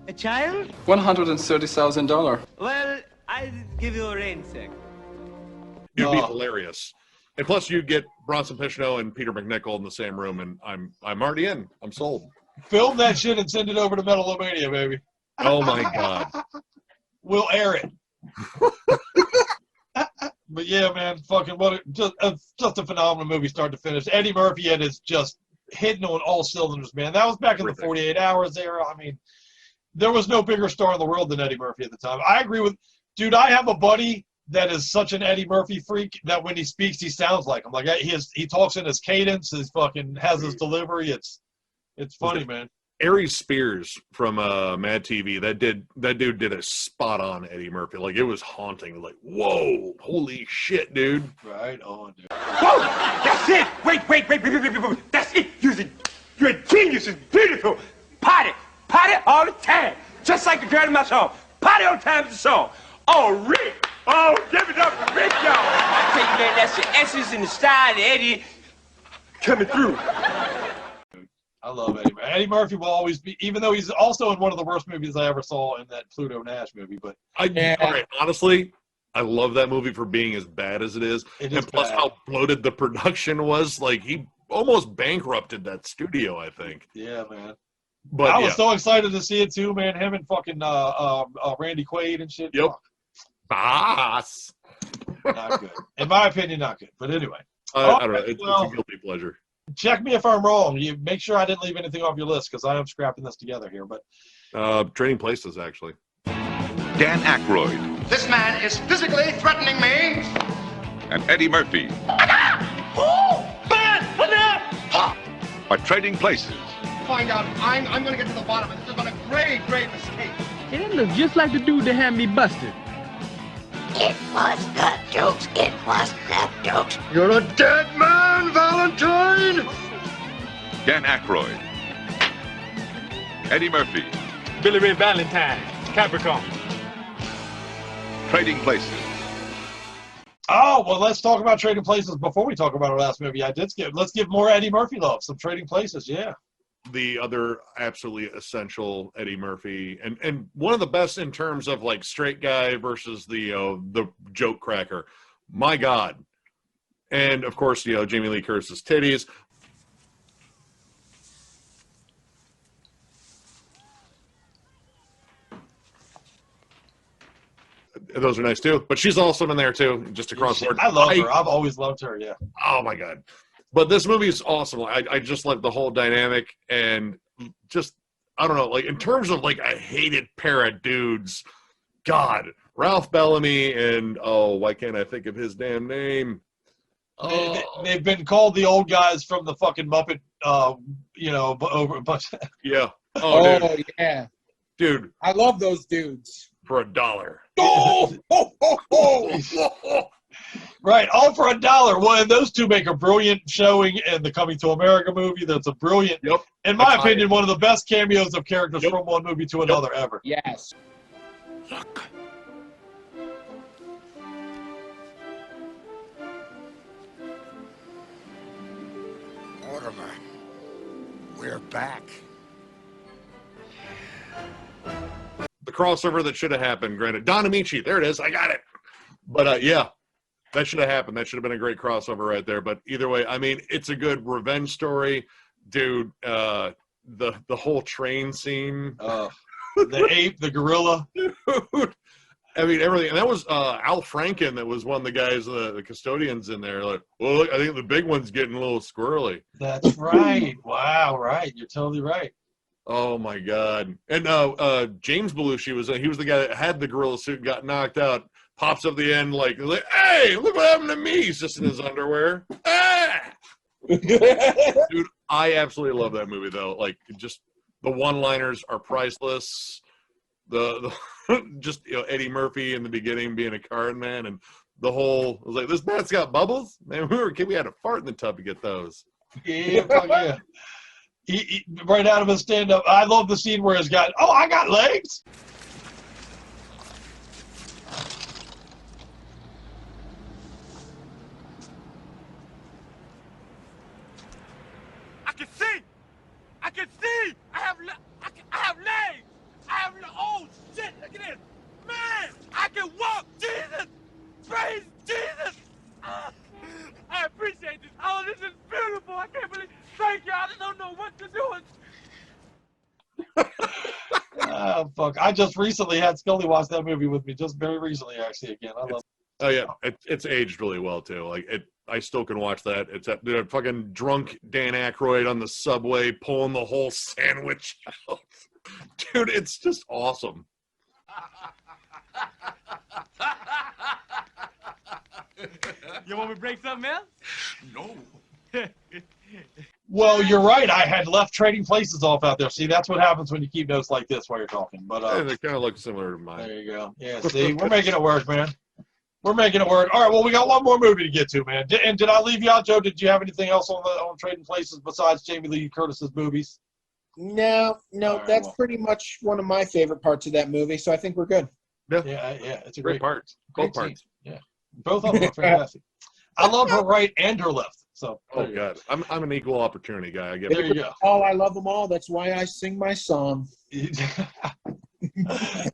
A child? $130,000. Well, I'll give you a rain check. It'd be hilarious. And plus, you get Bronson Pinchot and Peter McNichol in the same room, and I'm already in. I'm sold. Film that shit and send it over to Metal-O-Mania, baby. Oh my god. We'll air it. But yeah, man, fucking just a phenomenal movie, start to finish. Eddie Murphy is just hitting on all cylinders, man. That was back in the 48 Hours era. I mean, there was no bigger star in the world than Eddie Murphy at the time. I agree with, dude. I have a buddy that is such an Eddie Murphy freak that when he speaks, he sounds like him. Like he talks in his cadence. His fucking has his delivery. It's funny, man. Aries Spears from Mad TV, that dude did a spot on Eddie Murphy. Like, it was haunting. Like, whoa, holy shit, dude. Right on, dude. Whoa! That's it! Wait. That's it! You're a genius. It's beautiful. Party all the time. Just like the girl in my song. Party all the time is the song. Oh, Rick! Oh, give it up for Rick, y'all! I tell you, man, that's the essence and the style of Eddie coming through. I love Eddie Murphy. Eddie Murphy will always be, even though he's also in one of the worst movies I ever saw in that Pluto Nash movie. But all right, honestly, I love that movie for being as bad as it is. And plus how bloated the production was. Like, he almost bankrupted that studio, I think. Yeah, man. But I was so excited to see it too, man. Him and fucking Randy Quaid and shit. Yep. Boss. Not good. In my opinion, not good. But anyway. I don't know. It's a guilty pleasure. Check me if I'm wrong. You make sure I didn't leave anything off your list because I am scrapping this together here. But Trading Places, actually. Dan Aykroyd This man is physically threatening me. and Eddie Murphy are trading places. Find out. I'm going to get to the bottom of this. This has been a great mistake. It looks just like the dude that had me busted. It was gut jokes. It was gut jokes. You're a dead man, Valentine. Dan Aykroyd, Eddie Murphy, Billy Ray Valentine, Capricorn. Trading Places. oh well, let's talk about Trading Places before we talk about our last movie. Let's give more Eddie Murphy love. Some Trading Places, yeah. The other absolutely essential Eddie Murphy, and one of the best in terms of like straight guy versus the joke cracker. My God. And of course, Jamie Lee Curtis's titties. Those are nice too, but she's also in there too, just across the board. I love her. I've always loved her. Yeah. Oh my God. But this movie is awesome. I just like the whole dynamic and just, I don't know, like in terms of like a hated pair of dudes, God, Ralph Bellamy and, why can't I think of his damn name? They've been called the old guys from the fucking Muppet, over a bunch. Yeah. Oh, dude. yeah. Dude. I love those dudes. For $1. Oh! Right, all for $1. Well, and those two make a brilliant showing in the Coming to America movie. That's a brilliant, in my opinion, one of the best cameos of characters from one movie to another ever. Yes. Look. Mortimer, we're back. The crossover that should have happened, granted. Don Amici, there it is. I got it. But yeah, that should have happened. That should have been a great crossover right there. But either way, I mean, it's a good revenge story. Dude, the whole train scene. The ape, the gorilla. Dude, I mean, everything. And that was Al Franken that was one of the guys, the custodians in there. Like, well, look, I think the big one's getting a little squirrely. That's right. Wow, right. You're totally right. Oh my God! And James Belushi was he was the guy that had the gorilla suit, and got knocked out. Pops up the end like, hey, look what happened to me! He's just in his underwear. Ah! Dude, I absolutely love that movie though. Like, just the one-liners are priceless. The just Eddie Murphy in the beginning being a card man, and the whole I was like, this bat's got bubbles. Man, we were a kid, we had to fart in the tub to get those. Yeah, fuck yeah. He right out of his stand-up. I love the scene where he's got, I got legs. fuck. I just recently had Scully watch that movie with me, just very recently, actually. Again, I love. Oh yeah, it's aged really well too. Like I still can watch that. It's that fucking drunk Dan Aykroyd on the subway pulling the whole sandwich out. Dude, it's just awesome. You want me to break something else? No. Well, you're right. I had left Trading Places off out there. See, that's what happens when you keep notes like this while you're talking. But and it kind of looks similar to mine. There you go. Yeah, see, we're making it work, man. We're making it work. All right, well, we got one more movie to get to, man. And did I leave you out, Joe? Did you have anything else on Trading Places besides Jamie Lee Curtis's movies? No, right, that's pretty much one of my favorite parts of that movie, so I think we're good. Yeah, it's a great part. Great Both parts. scene. Yeah, both of them are fantastic. I love her right and her left. So, oh god, I'm an equal opportunity guy. I get there you go. Oh, I love them all. That's why I sing my song.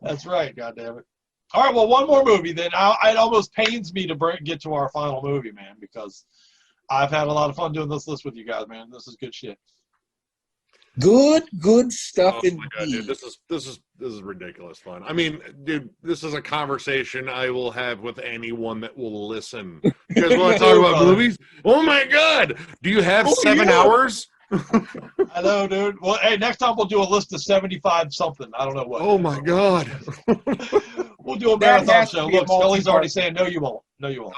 That's right. God damn it. All right, well, one more movie then. It almost pains me to get to our final movie, man, because I've had a lot of fun doing this list with you guys, man. This is good shit. Good stuff Oh my god, dude, this is ridiculous fun. I mean, dude, this is a conversation I will have with anyone that will listen. You guys want to talk about movies? Oh my god, do you have 7 hours? I know, dude. Well, hey, next time we'll do a list of 75 something. I don't know what. Oh my god. We'll do a marathon show. Look, Scully's already saying no, you won't. No, you won't.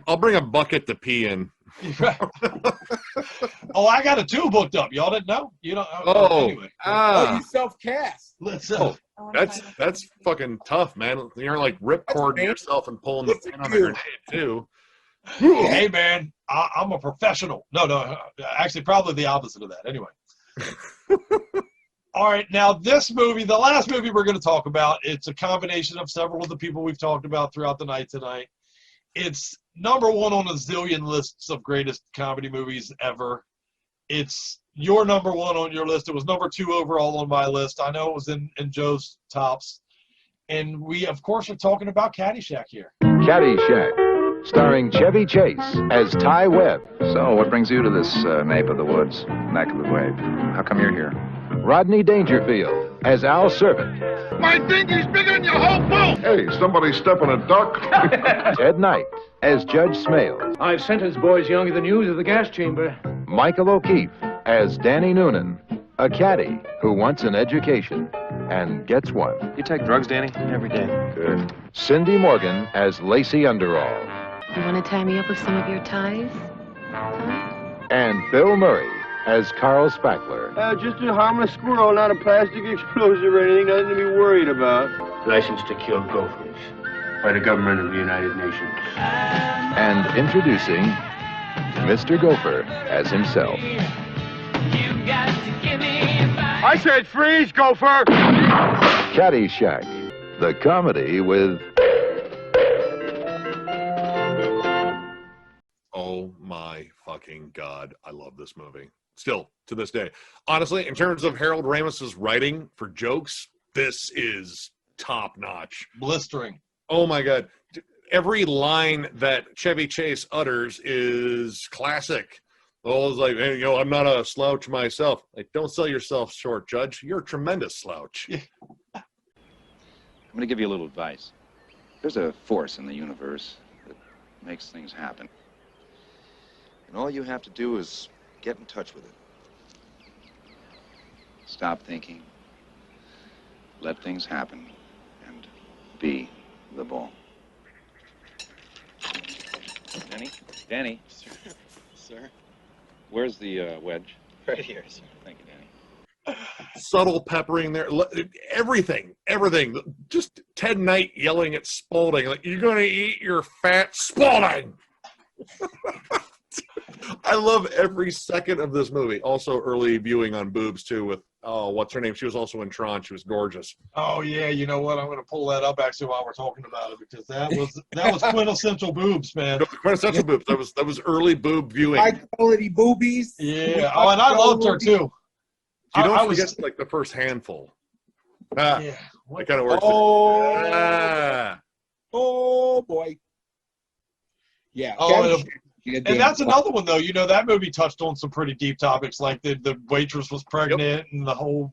I'll bring a bucket to pee in. Oh, I got a 2 booked up. Y'all didn't know? You don't. Anyway. Oh, you self-cast. That's fucking tough, man. You're like ripcording yourself and pulling the pin on a grenade too. Hey, man, I'm a professional. No, actually, probably the opposite of that. Anyway. All right, now this movie, the last movie we're going to talk about, it's a combination of several of the people we've talked about throughout the night tonight. It's number 1 on a zillion lists of greatest comedy movies ever. It's your number 1 on your list. It was number 2 overall on my list. I know it was in Joe's tops. And we, of course, are talking about Caddyshack here. Caddyshack, starring Chevy Chase as Ty Webb. So, what brings you to this nape of the woods, neck of the wave? How come you're here? Rodney Dangerfield as Al Servant. My dinghy's bigger than your whole boat! Hey, somebody step on a duck. Ted Knight as Judge Smales. I've sentenced boys younger than you to the gas chamber. Michael O'Keefe as Danny Noonan, a caddy who wants an education and gets one. You take drugs, Danny? Every day. Good. Cindy Morgan as Lacey Underall. You want to tie me up with some of your ties? And Bill Murray as Carl Spackler. Just a harmless squirrel, not a plastic explosive or anything, nothing to be worried about. Licensed to kill gophers by the government of the United Nations. And introducing Mr. Gopher as himself. I said freeze, gopher! Caddyshack, the comedy with... Oh my fucking god, I love this movie. Still, to this day. Honestly, in terms of Harold Ramis's writing for jokes, this is top-notch. Blistering. Oh my god. Every line that Chevy Chase utters is classic. Oh, it's like, hey, I'm not a slouch myself. Like, don't sell yourself short, Judge. You're a tremendous slouch. I'm going to give you a little advice. There's a force in the universe that makes things happen. And all you have to do is get in touch with it. Stop thinking. Let things happen. And be the ball. Danny? Sir? Where's the wedge? Right here, sir. Thank you, Danny. Subtle peppering there. Everything. Just Ted Knight yelling at Spaulding, like, you're going to eat your fat Spaulding! I love every second of this movie. Also, early viewing on boobs, too, with, what's her name? She was also in Tron. She was gorgeous. Oh, yeah, you know what? I'm going to pull that up, actually, while we're talking about it, because that was quintessential boobs, man. No, quintessential boobs. That was early boob viewing. High-quality boobies. Yeah. Oh, and I loved her, too. You don't forget, like, the first handful. Yeah. It kind of works. Oh, boy. Yeah. And that's another one, though. You know, that movie touched on some pretty deep topics, like the waitress was pregnant and the whole,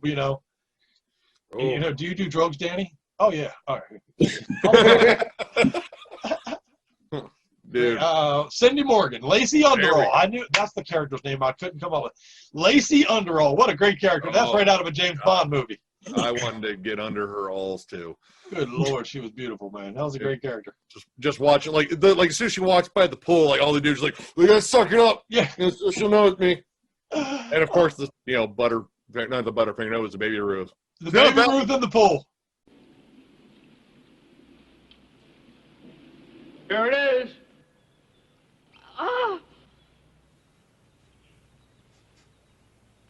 Oh. You know, do you do drugs, Danny? Oh yeah. All right. Dude. Cindy Morgan, Lacey Underall. I knew that's the character's name. I couldn't come up with Lacey Underall. What a great character! That's right out of a James Bond movie. I wanted to get under her alls too. Good Lord, she was beautiful, man. That was a great character. Just watching, like as soon as she walks by the pool, like all the dudes like, we gotta suck it up. Yeah, she'll know it's me. And of course, the not the Butterfinger, no, it was the Baby Ruth. The Baby Ruth in the pool. Here it is. Oh.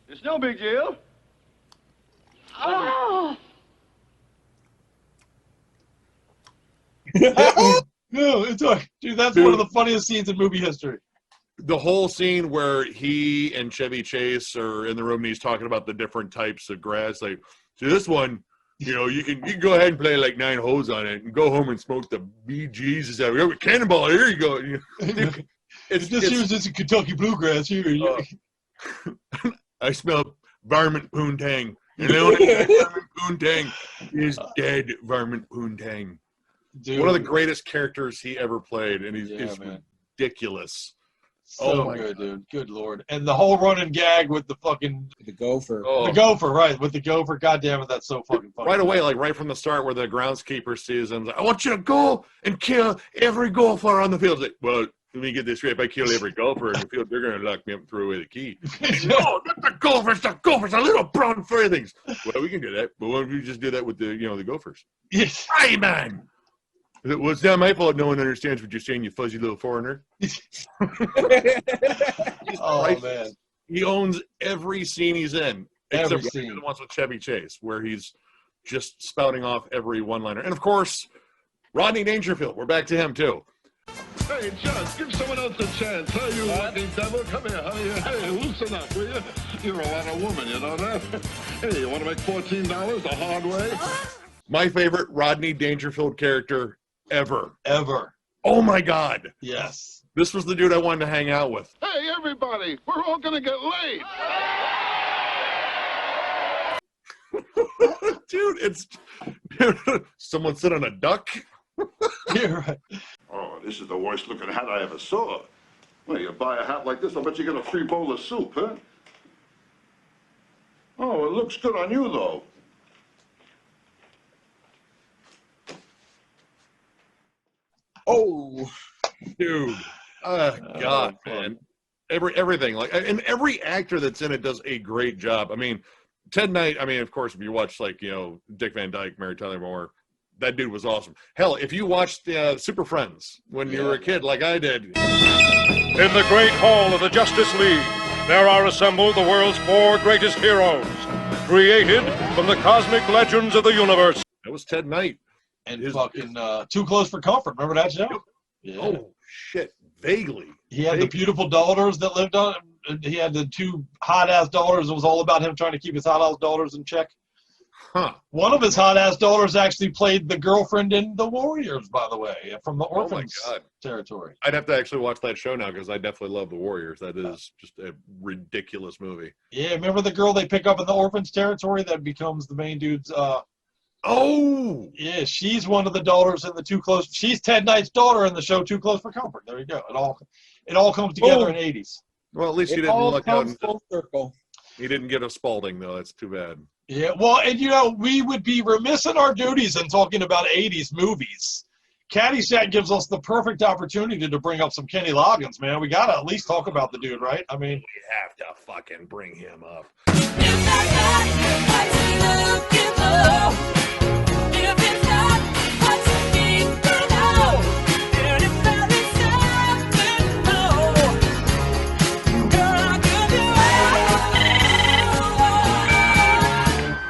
It's no big deal. Oh. No, it's like, dude, that's one of the funniest scenes in movie history. The whole scene where he and Chevy Chase are in the room and he's talking about the different types of grass. Like, so this one, you can go ahead and play like 9 holes on it and go home and smoke the BGs. Cannonball, here you go. It's just a Kentucky bluegrass here. I smell varmint poontang. And the only varmint poontang is dead varmint poontang. Dude. One of the greatest characters he ever played, and he's ridiculous. So good, dude. Good Lord. And the whole running gag with the fucking... The gopher. Oh. The gopher, right. With the gopher. God damn it, that's so fucking funny. Right away, like right from the start where the groundskeeper sees him, like, I want you to go and kill every golfer on the field. Like, well, let me get this straight. If I kill every golfer in the field, they're going to lock me up and throw away the key. No, not the golfers, the little brown furry things. Well, we can do that, but why don't we just do that with the, the gophers? Yes. Hey, man. Well, it's not my fault no one understands what you're saying, you fuzzy little foreigner. Oh, man. He owns every scene he's in, Every except scene. the ones with Chevy Chase, where he's just spouting off every one-liner. And, of course, Rodney Dangerfield. We're back to him, too. Hey, Judge, give someone else a chance. Hey, you walking devil. Come here, honey. Hey, loosen up, will you? You're a lot of woman, you know that? Hey, you want to make $14 the hard way? My favorite Rodney Dangerfield character ever. Ever. Oh, my God. Yes. This was the dude I wanted to hang out with. Hey, everybody, we're all going to get laid. Dude, someone sit on a duck? You're right. Oh, this is the worst looking hat I ever saw. Well, you buy a hat like this, I bet you get a free bowl of soup, huh? Oh, it looks good on you, though. Oh, dude. God, man. Everything. And every actor that's in it does a great job. I mean, Ted Knight, of course, if you watch, Dick Van Dyke, Mary Tyler Moore, that dude was awesome. Hell, if you watched Super Friends when you were a kid like I did. In the great hall of the Justice League, there are assembled the world's 4 greatest heroes, created from the cosmic legends of the universe. That was Ted Knight. And Too Close for Comfort. Remember that show? Yeah. Oh, shit. Vaguely. He had the beautiful daughters that lived on. He had the 2 hot-ass daughters. It was all about him trying to keep his hot-ass daughters in check. Huh. One of his hot-ass daughters actually played the girlfriend in The Warriors, by the way, from the Orphans territory. I'd have to actually watch that show now because I definitely love The Warriors. That is just a ridiculous movie. Yeah, remember the girl they pick up in the Orphans territory that becomes the main dude's... Oh! Yeah, she's one of the daughters in the Too Close... She's Ted Knight's daughter in the show Too Close for Comfort. There you go. It all comes together in the 80s. Well, at least he it didn't all look out. comes full circle. He didn't get a Spalding, though. That's too bad. Yeah, well, and we would be remiss in our duties in talking about 80s movies. Caddyshack gives us the perfect opportunity to bring up some Kenny Loggins, man. We got to at least talk about the dude, right? I mean, we have to fucking bring him up.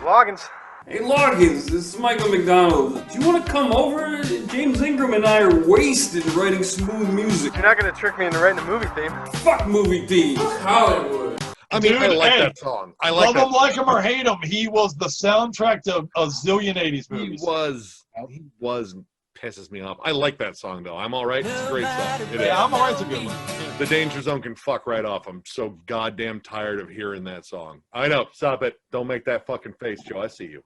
Loggins. Hey Loggins, this is Michael McDonald. Do you want to come over? James Ingram and I are wasted writing smooth music. You're not going to trick me into writing a movie theme. Fuck movie themes. Hollywood. I mean, dude, I like that song. I like love him, like him, or hate him. He was the soundtrack to a zillion 80s movies. He was pisses me off. I like that song, though. I'm All Right. It's a great song. I'm All Right's a good one. The Danger Zone can fuck right off. I'm so goddamn tired of hearing that song. I know. Stop it. Don't make that fucking face, Joe. I see you.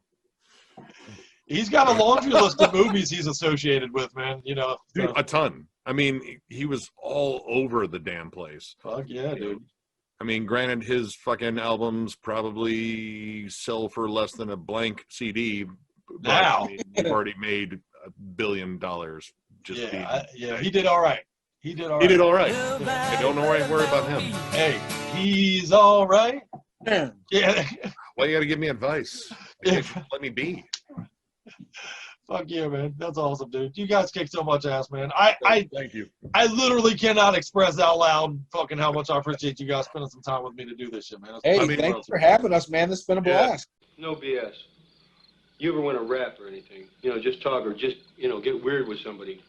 He's got a laundry list of movies he's associated with, man. You know, dude, a ton. I mean, he was all over the damn place. Fuck yeah, dude. I mean, granted, his fucking albums probably sell for less than a blank CD. But, now, I mean, you've already made $1 billion. Just he did all right. He did all right. He did all right. I don't worry about him. Hey, he's all right. Yeah. Why you got to give me advice? Let me be. Fuck yeah, man. That's awesome, dude. You guys kick so much ass, man. Thank you. I literally cannot express out loud fucking how much I appreciate you guys spending some time with me to do this shit, man. Thanks for having us, man. This has been a blast. No BS. You ever want to rap or anything? You know, just talk or just, you know, get weird with somebody.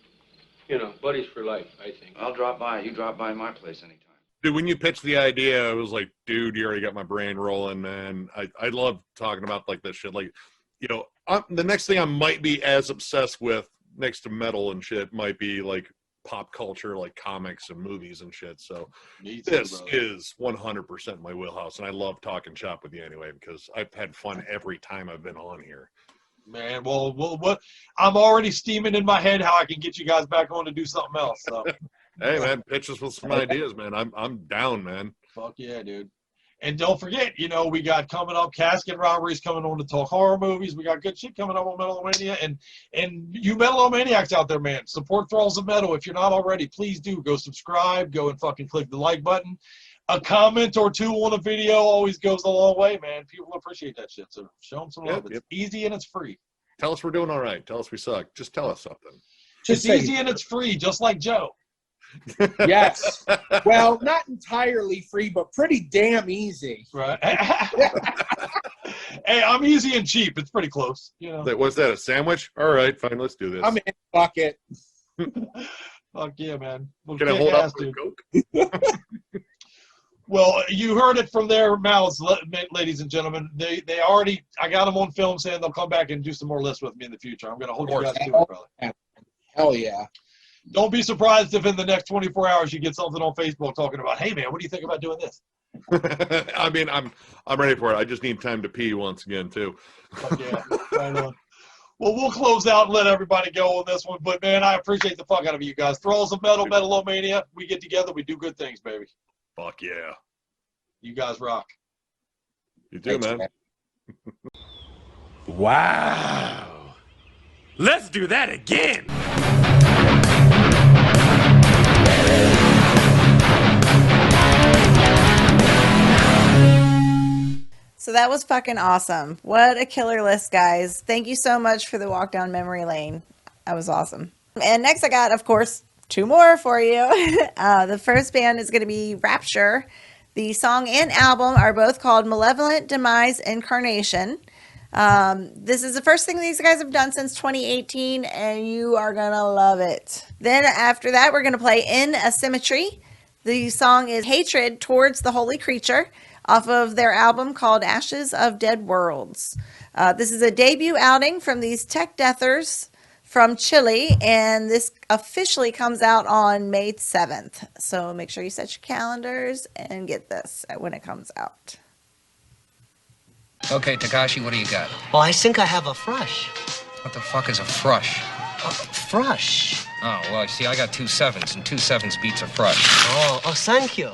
You know, buddies for life, I think. I'll drop by. You drop by my place anytime. Dude, when you pitched the idea, I was like, dude, you already got my brain rolling, man. I love talking about like this shit. Like, you know, the next thing I might be as obsessed with next to metal and shit might be like pop culture, like comics and movies and shit. So this is 100% my wheelhouse. And I love talking shop with you anyway, because I've had fun every time I've been on here. Man, well, what? I'm already steaming in my head how I can get you guys back on to do something else. So. Hey, man, pitch us with some ideas, man. I'm down, man. Fuck yeah, dude. And don't forget, you know, we got coming up Casket Robberies coming on to talk horror movies. We got good shit coming up on Metal-O-Mania. And you Metal-O-Maniacs out there, man, support Thralls of Metal. If you're not already, please do. Go subscribe. Go and fucking click the like button. A comment or two on a video always goes a long way, man. People appreciate that shit. So show them some love. It's easy and it's free. Tell us we're doing all right. Tell us we suck. Just tell us something. It's easy and it's free, just like Joe. Yes. Well, not entirely free, but pretty damn easy. Right. Hey, I'm easy and cheap. It's pretty close. You know. Was that a sandwich? All right, fine. Let's do this. I'm in. Fuck it. Fuck yeah, man. We'll Can I hold up for Coke? Well, you heard it from their mouths, ladies and gentlemen. They already, I got them on film saying they'll come back and do some more lists with me in the future. I'm going to hold you guys to it, brother. Hell yeah. Don't be surprised if in the next 24 hours you get something on Facebook talking about, hey, man, what do you think about doing this? I mean, I'm ready for it. I just need time to pee once again, too. Yeah, right on. Well, we'll close out and let everybody go on this one. But, man, I appreciate the fuck out of you guys. Thralls of Metal, Metal-O-Mania. We get together. We do good things, baby. Fuck yeah. You guys rock. You do, man. Wow. Let's do that again. So that was fucking awesome. What a killer list, guys. Thank you so much for the walk down memory lane. That was awesome. And next I got, of course, two more for you. The first band is going to be Rapture. The song and album are both called Malevolent Demise Incarnation. This is the first thing these guys have done since 2018, and you are going to love it. Then after that, we're going to play In Asymmetry. The song is Hatred Towards the Holy Creature, off of their album called Ashes of Dead Worlds. This is a debut outing from these tech deathers from Chile, and this officially comes out on May 7th. So make sure you set your calendars and get this when it comes out. Okay, Takashi, what do you got? Well, I think I have a frush. What the fuck is a frush? Frush? Oh, well, see, I got 2 7s, and 2 7s beats a frush. Oh, thank you.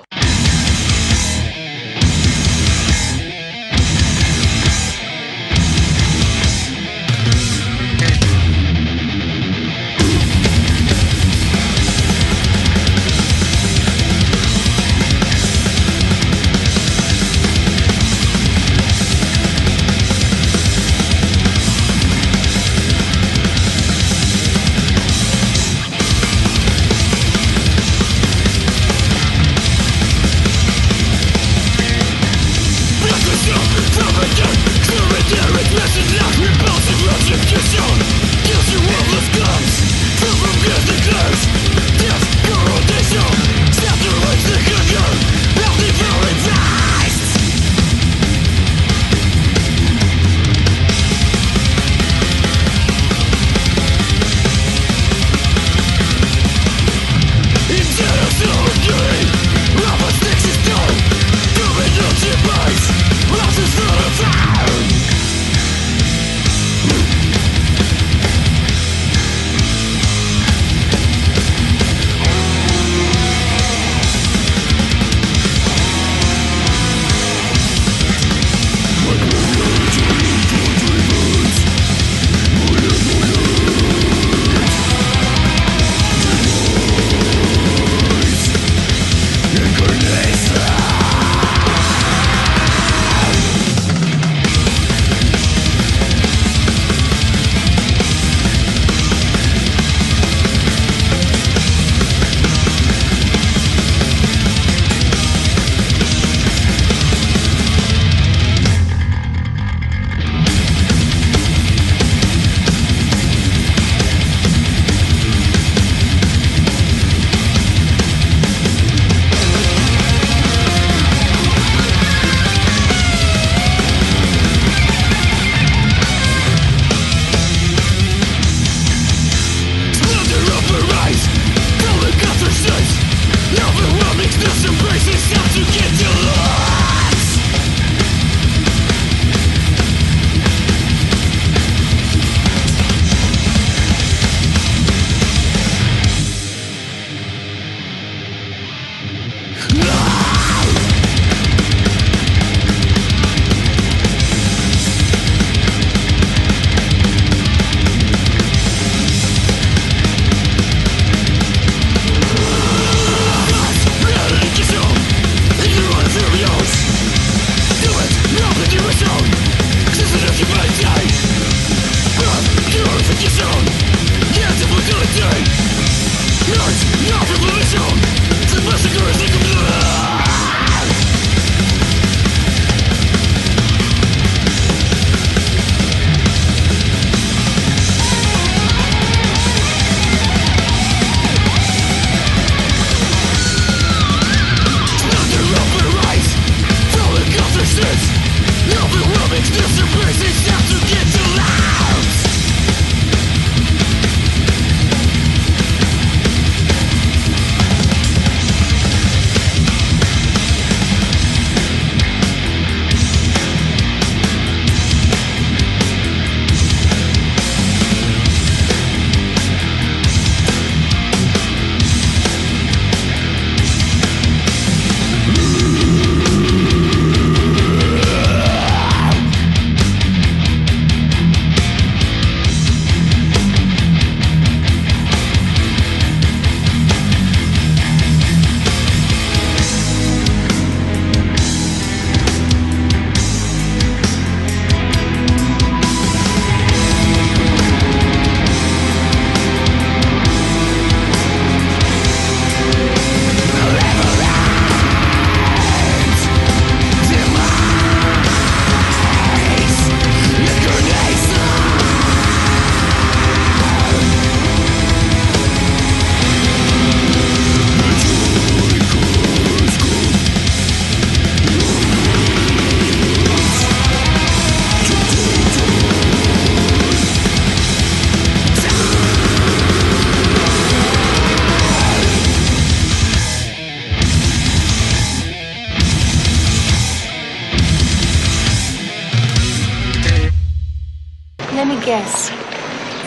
Let me guess.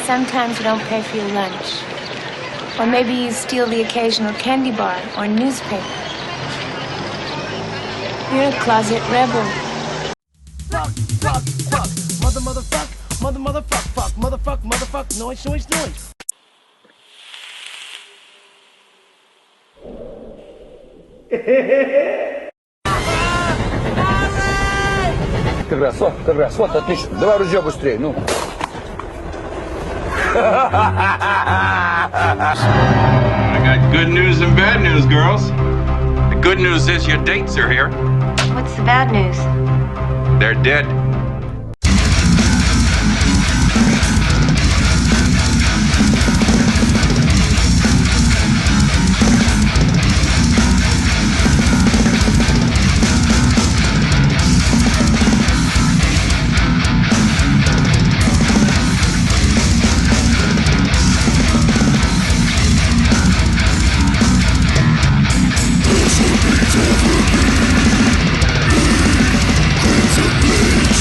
Sometimes you don't pay for your lunch. Or maybe you steal the occasional candy bar or newspaper. You're a closet rebel. Fuck, fuck, fuck. Motherfuck, fuck. Motherfuck, noise. Красот, отлично. Давай ружье быстрее, ну. I got good news and bad news, girls. The good news is your dates are here. What's the bad news? They're dead. It's a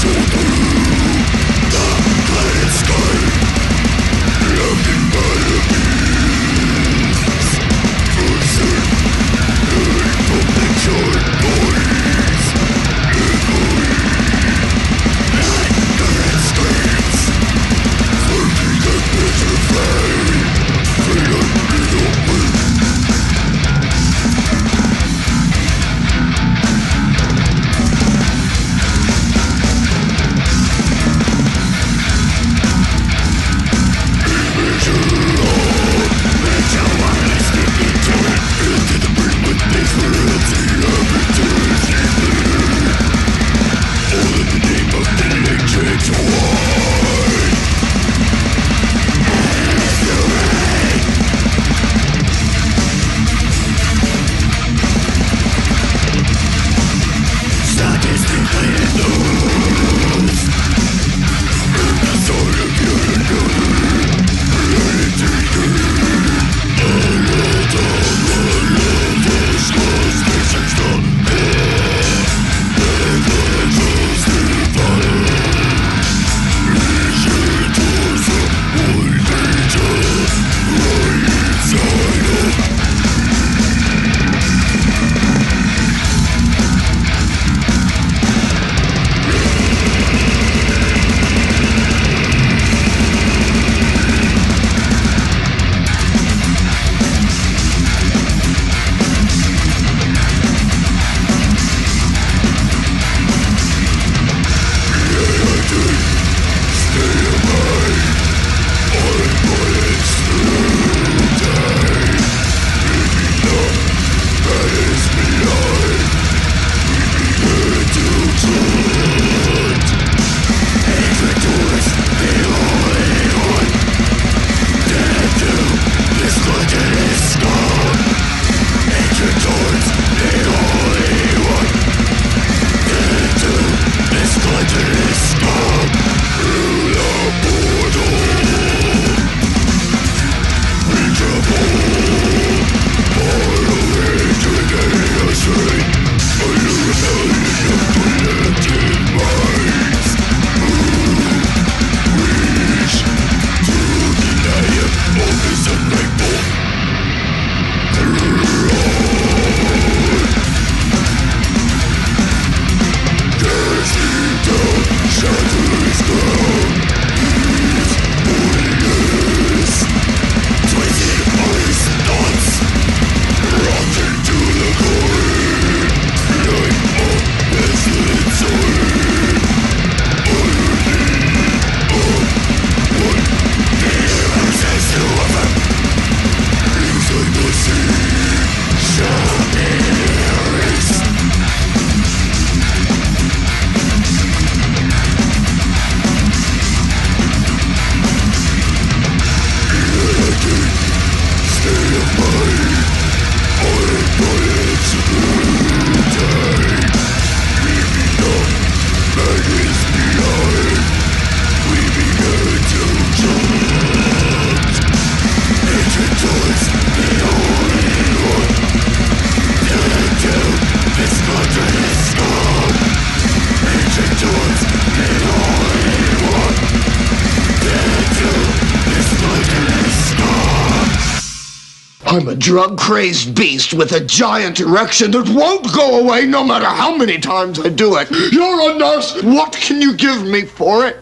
I'm a drug-crazed beast with a giant erection that won't go away no matter how many times I do it. You're a nurse. What can you give me for it?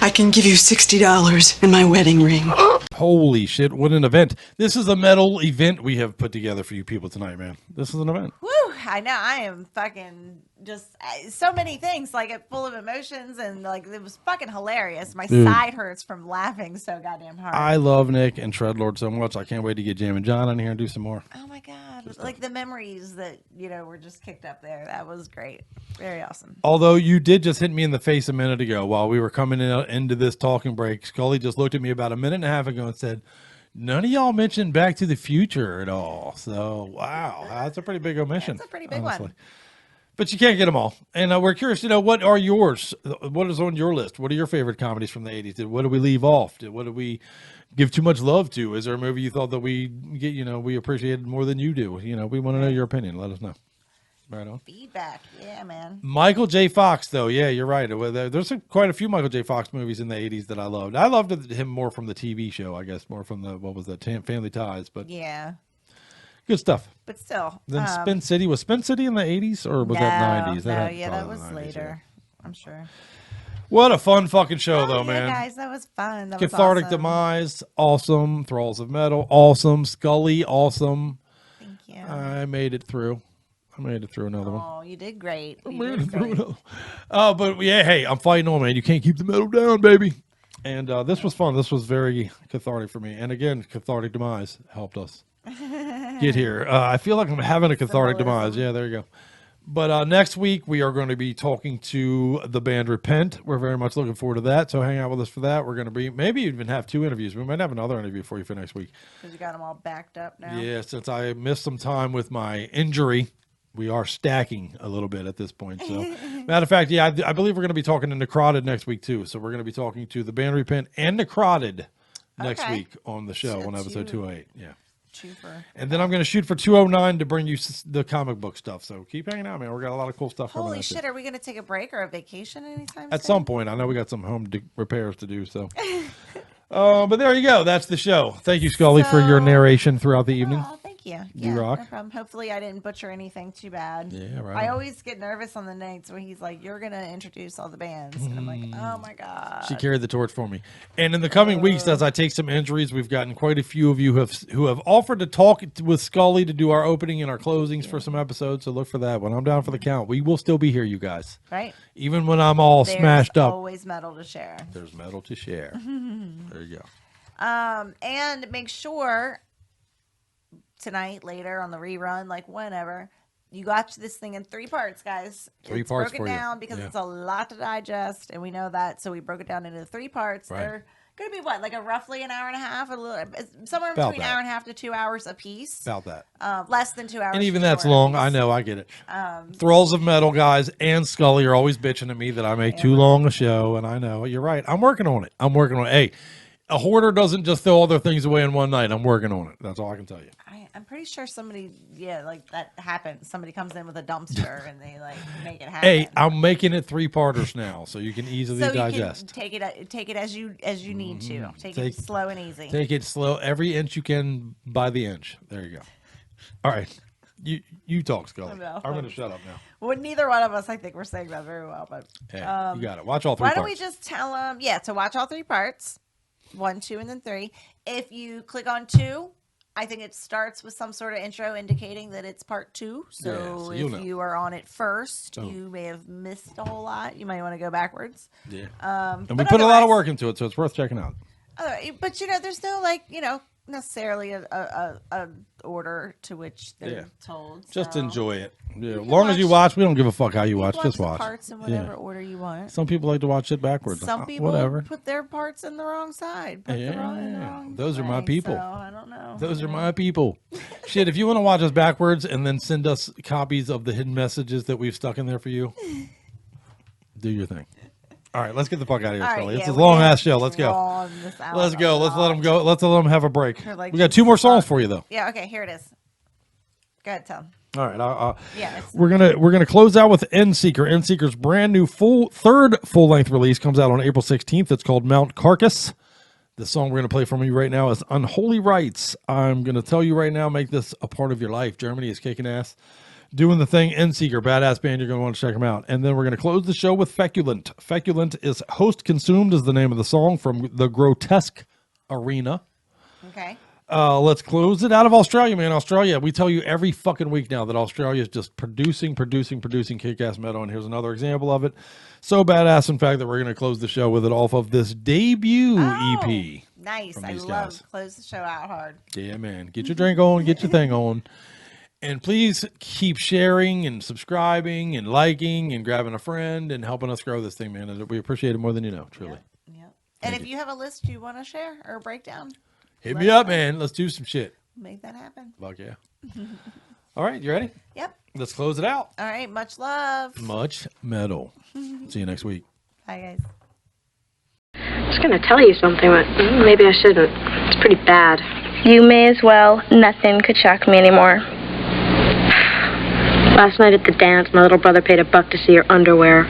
I can give you $60 and my wedding ring. Holy shit, what an event. This is a metal event we have put together for you people tonight, man. This is an event. Woo! I know. I am fucking just so many things, like full of emotions, and like it was fucking hilarious. My Dude. side hurts from laughing so goddamn hard. I love Nick and Shredlord so much. I can't wait to get Jam and John in here and do some more. Oh my god! Like the memories that were just kicked up there. That was great. Very awesome. Although you did just hit me in the face a minute ago while we were coming into this talking break. Scully just looked at me about a minute and a half ago and said, none of y'all mentioned Back to the Future at all. So, wow, that's a pretty big omission. That's a pretty big one. But you can't get them all. And we're curious to know, what are yours? What is on your list? What are your favorite comedies from the 80s? What did we leave off? What did we give too much love to? Is there a movie you thought that we appreciated more than you do? We want to know your opinion. Let us know. Right on. Feedback. Yeah, man. Michael J. Fox, though. Yeah, you're right. There's quite a few Michael J. Fox movies in the 80s that I loved. I loved him more from the TV show, I guess, more from the, what was that, Family Ties. But yeah. Good stuff. But still. Then Spin City. Was Spin City in the 80s or was that 90s? That was later. Yeah. I'm sure. What a fun fucking show, though, man. Guys, that was fun. That Cathartic was awesome. Demise, awesome. Thralls of Metal, awesome. Scully, awesome. Thank you. I made it through. Another one. Oh, you did great. But yeah, hey, I'm fighting on, man. You can't keep the metal down, baby. And this was fun. This was very cathartic for me. And again, Cathartic Demise helped us get here. I feel like I'm having a cathartic demise. Yeah, there you go. But next week, we are going to be talking to the band Repent. We're very much looking forward to that. So hang out with us for that. We're going to be maybe even have 2 interviews. We might have another interview for you for next week. Because you got them all backed up now. Yeah, since I missed some time with my injury, we are stacking a little bit at this point. So, matter of fact, yeah, I believe we're going to be talking to Necrotic next week too. So we're going to be talking to the band Repent and Necrotic next week on the show on episode 208. Yeah. And then I'm going to shoot for 209 to bring you the comic book stuff. So keep hanging out, man. We got a lot of cool stuff coming. Holy shit! Are we going to take a break or a vacation anytime? At some point, I know we got some home repairs to do. So. But there you go. That's the show. Thank you, Scully, for your narration throughout the evening. Oh, thank you. You rock. No problem. Hopefully, I didn't butcher anything too bad. Yeah, right. I always get nervous on the nights where he's like, "You're gonna introduce all the bands," and I'm like, "Oh my god." She carried the torch for me. And in the coming weeks, as I take some injuries, we've gotten quite a few of you who have offered to talk with Scully to do our opening and our closings for some episodes. So look for that. When I'm down for the count, we will still be here, you guys. Right. Even when I'm all smashed up. There's always metal to share. There's metal to share. There you go. And make sure tonight, later on the rerun, like whenever, you watch this thing in 3 parts, guys. 3 parts broken for you. down because it's a lot to digest, and we know that, so we broke it down into 3 parts. Right. They're going to be what, like a roughly an hour and a half, somewhere About between that. an hour and a half to 2 hours a piece. About that. Less than 2 hours. And even for that's sure. long. I know. I get it. Thralls of Metal guys and Scully are always bitching at me that I make too long a show, and I know. You're right. I'm working on it. Hey, a hoarder doesn't just throw all their things away in one night. I'm working on it. That's all I can tell you. I'm pretty sure somebody, like that happens. Somebody comes in with a dumpster and they like make it happen. Hey, I'm making it 3-parters now, so you can easily digest. Take it as you need to. Take it slow and easy. Take it slow, every inch you can by the inch. There you go. All right, you talk, Scully. I'm going to shut up now. Well, neither one of us, I think, we're saying that very well. But hey, you got it. Watch all 3 parts. Why don't we just tell them? Yeah, to watch all 3 parts. 1, 2, and then 3. If you click on 2, I think it starts with some sort of intro indicating that it's part 2. So if you are on it first, you may have missed a whole lot. You might want to go backwards. Yeah. And we put a lot of work into it, so it's worth checking out. But there's no necessarily a order to which they're told. Just so. enjoy it. Yeah. As long as you watch, we don't give a fuck how you watch. Just the watch. parts in whatever order you want. Some people like to watch it backwards. Some people whatever. put their parts in the wrong side. Those are my people. So I don't know. Those are my people. Shit, if you want to watch us backwards and then send us copies of the hidden messages that we've stuck in there for you, do your thing. All right, let's get the fuck out of here, Charlie. It's a long ass show. Let's go. Let's go. Let's let them go. Let's let them have a break. Like we got 2 more songs for you though. Yeah. Okay. Here it is. Go ahead, Tom. All right. Yeah. We're gonna close out with Endseeker. Endseeker's brand new third full length release comes out on April 16th. It's called Mount Carcass. The song we're gonna play from you right now is Unholy Rites. I'm gonna tell you right now, make this a part of your life. Germany is kicking ass. Doing the thing, Endseeker, badass band. You're going to want to check them out. And then we're going to close the show with Feculent. Feculent is Host Consumed is the name of the song from the Grotesque Arena. Okay. Let's close it out of Australia, man. Australia, we tell you every fucking week now that Australia is just producing kick-ass metal. And here's another example of it. So badass, in fact, that we're going to close the show with it off of this debut EP. Nice. I love close the show out hard. Yeah, man. Get your drink on, get your thing on. And please keep sharing and subscribing and liking and grabbing a friend and helping us grow this thing, man. And we appreciate it more than you know, truly. Yep. And if you have a list you want to share or break down, hit me up, man. Let's do some shit. Make that happen. Fuck yeah. All right, you ready? Yep. Let's close it out. All right. Much love. Much metal. See you next week. Bye, guys. I was going to tell you something, but maybe I shouldn't. It's pretty bad. You may as well. Nothing could shock me anymore. Last night at the dance, my little brother paid $1 to see her underwear.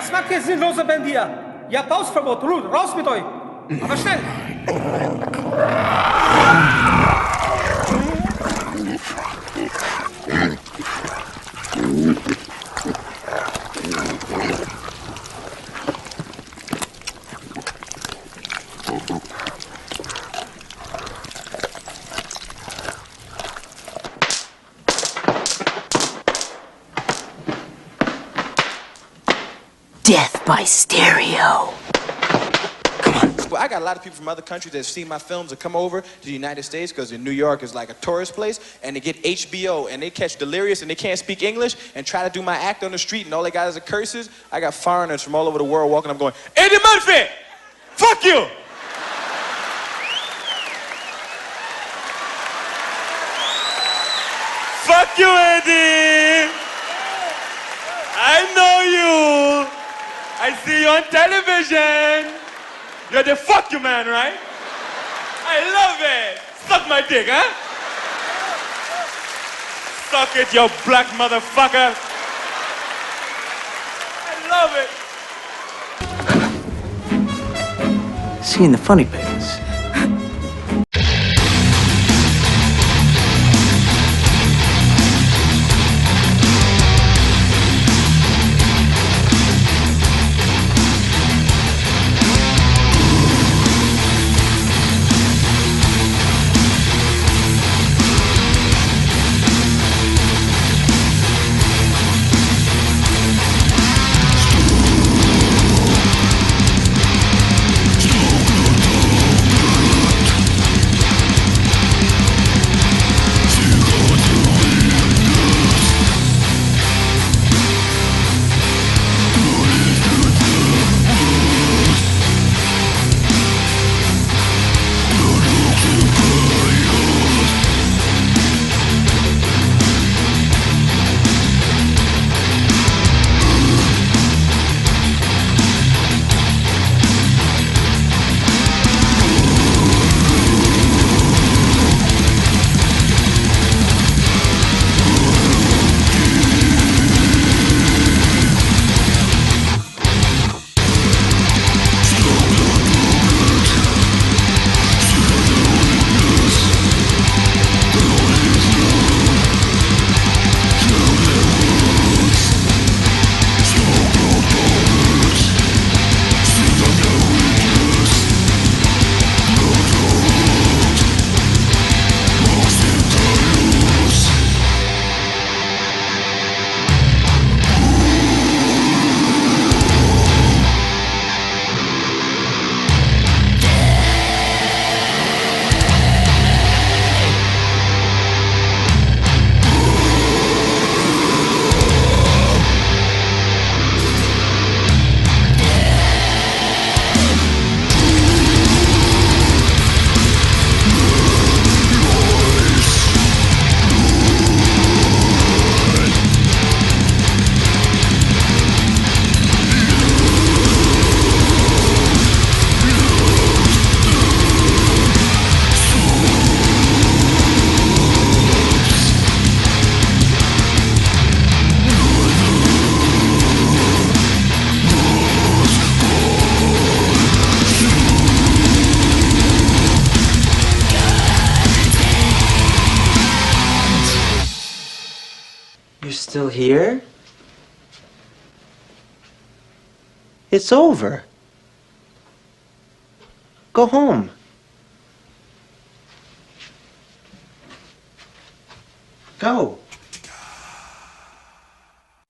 Was macht ihr sinnlose Band hier? Ihr habt Hausverbot, raus mit euch! Aber schnell! Death by stereo. Well, I got a lot of people from other countries that have seen my films and come over to the United States because in New York is like a tourist place, and they get HBO and they catch delirious and they can't speak English and try to do my act on the street and all they got is the curses. I got foreigners from all over the world walking up going, Eddie Murphy, fuck you! Fuck you, Eddie! I know you! I see you on television! You're the fuck you man, right? I love it! Suck my dick, huh? Suck it, you black motherfucker! I love it! Seeing the funny papers. You're still here? It's over. Go home. Go.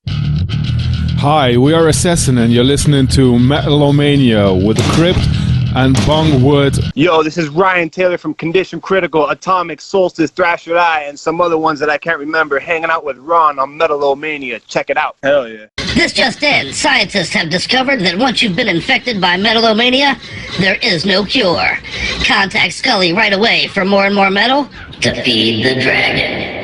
Hi, we are Assassin and you're listening to Metal-O-Mania with the Crypt and Bongwood. Yo, this is Ryan Taylor from Condition Critical, Atomic, Solstice, Thrasher Eye, and some other ones that I can't remember, hanging out with Ron on Metal-O-Mania. Check it out. Hell yeah. This just in. Scientists have discovered that once you've been infected by Metal-O-Mania, there is no cure. Contact Scully right away for more and more metal to feed the dragon.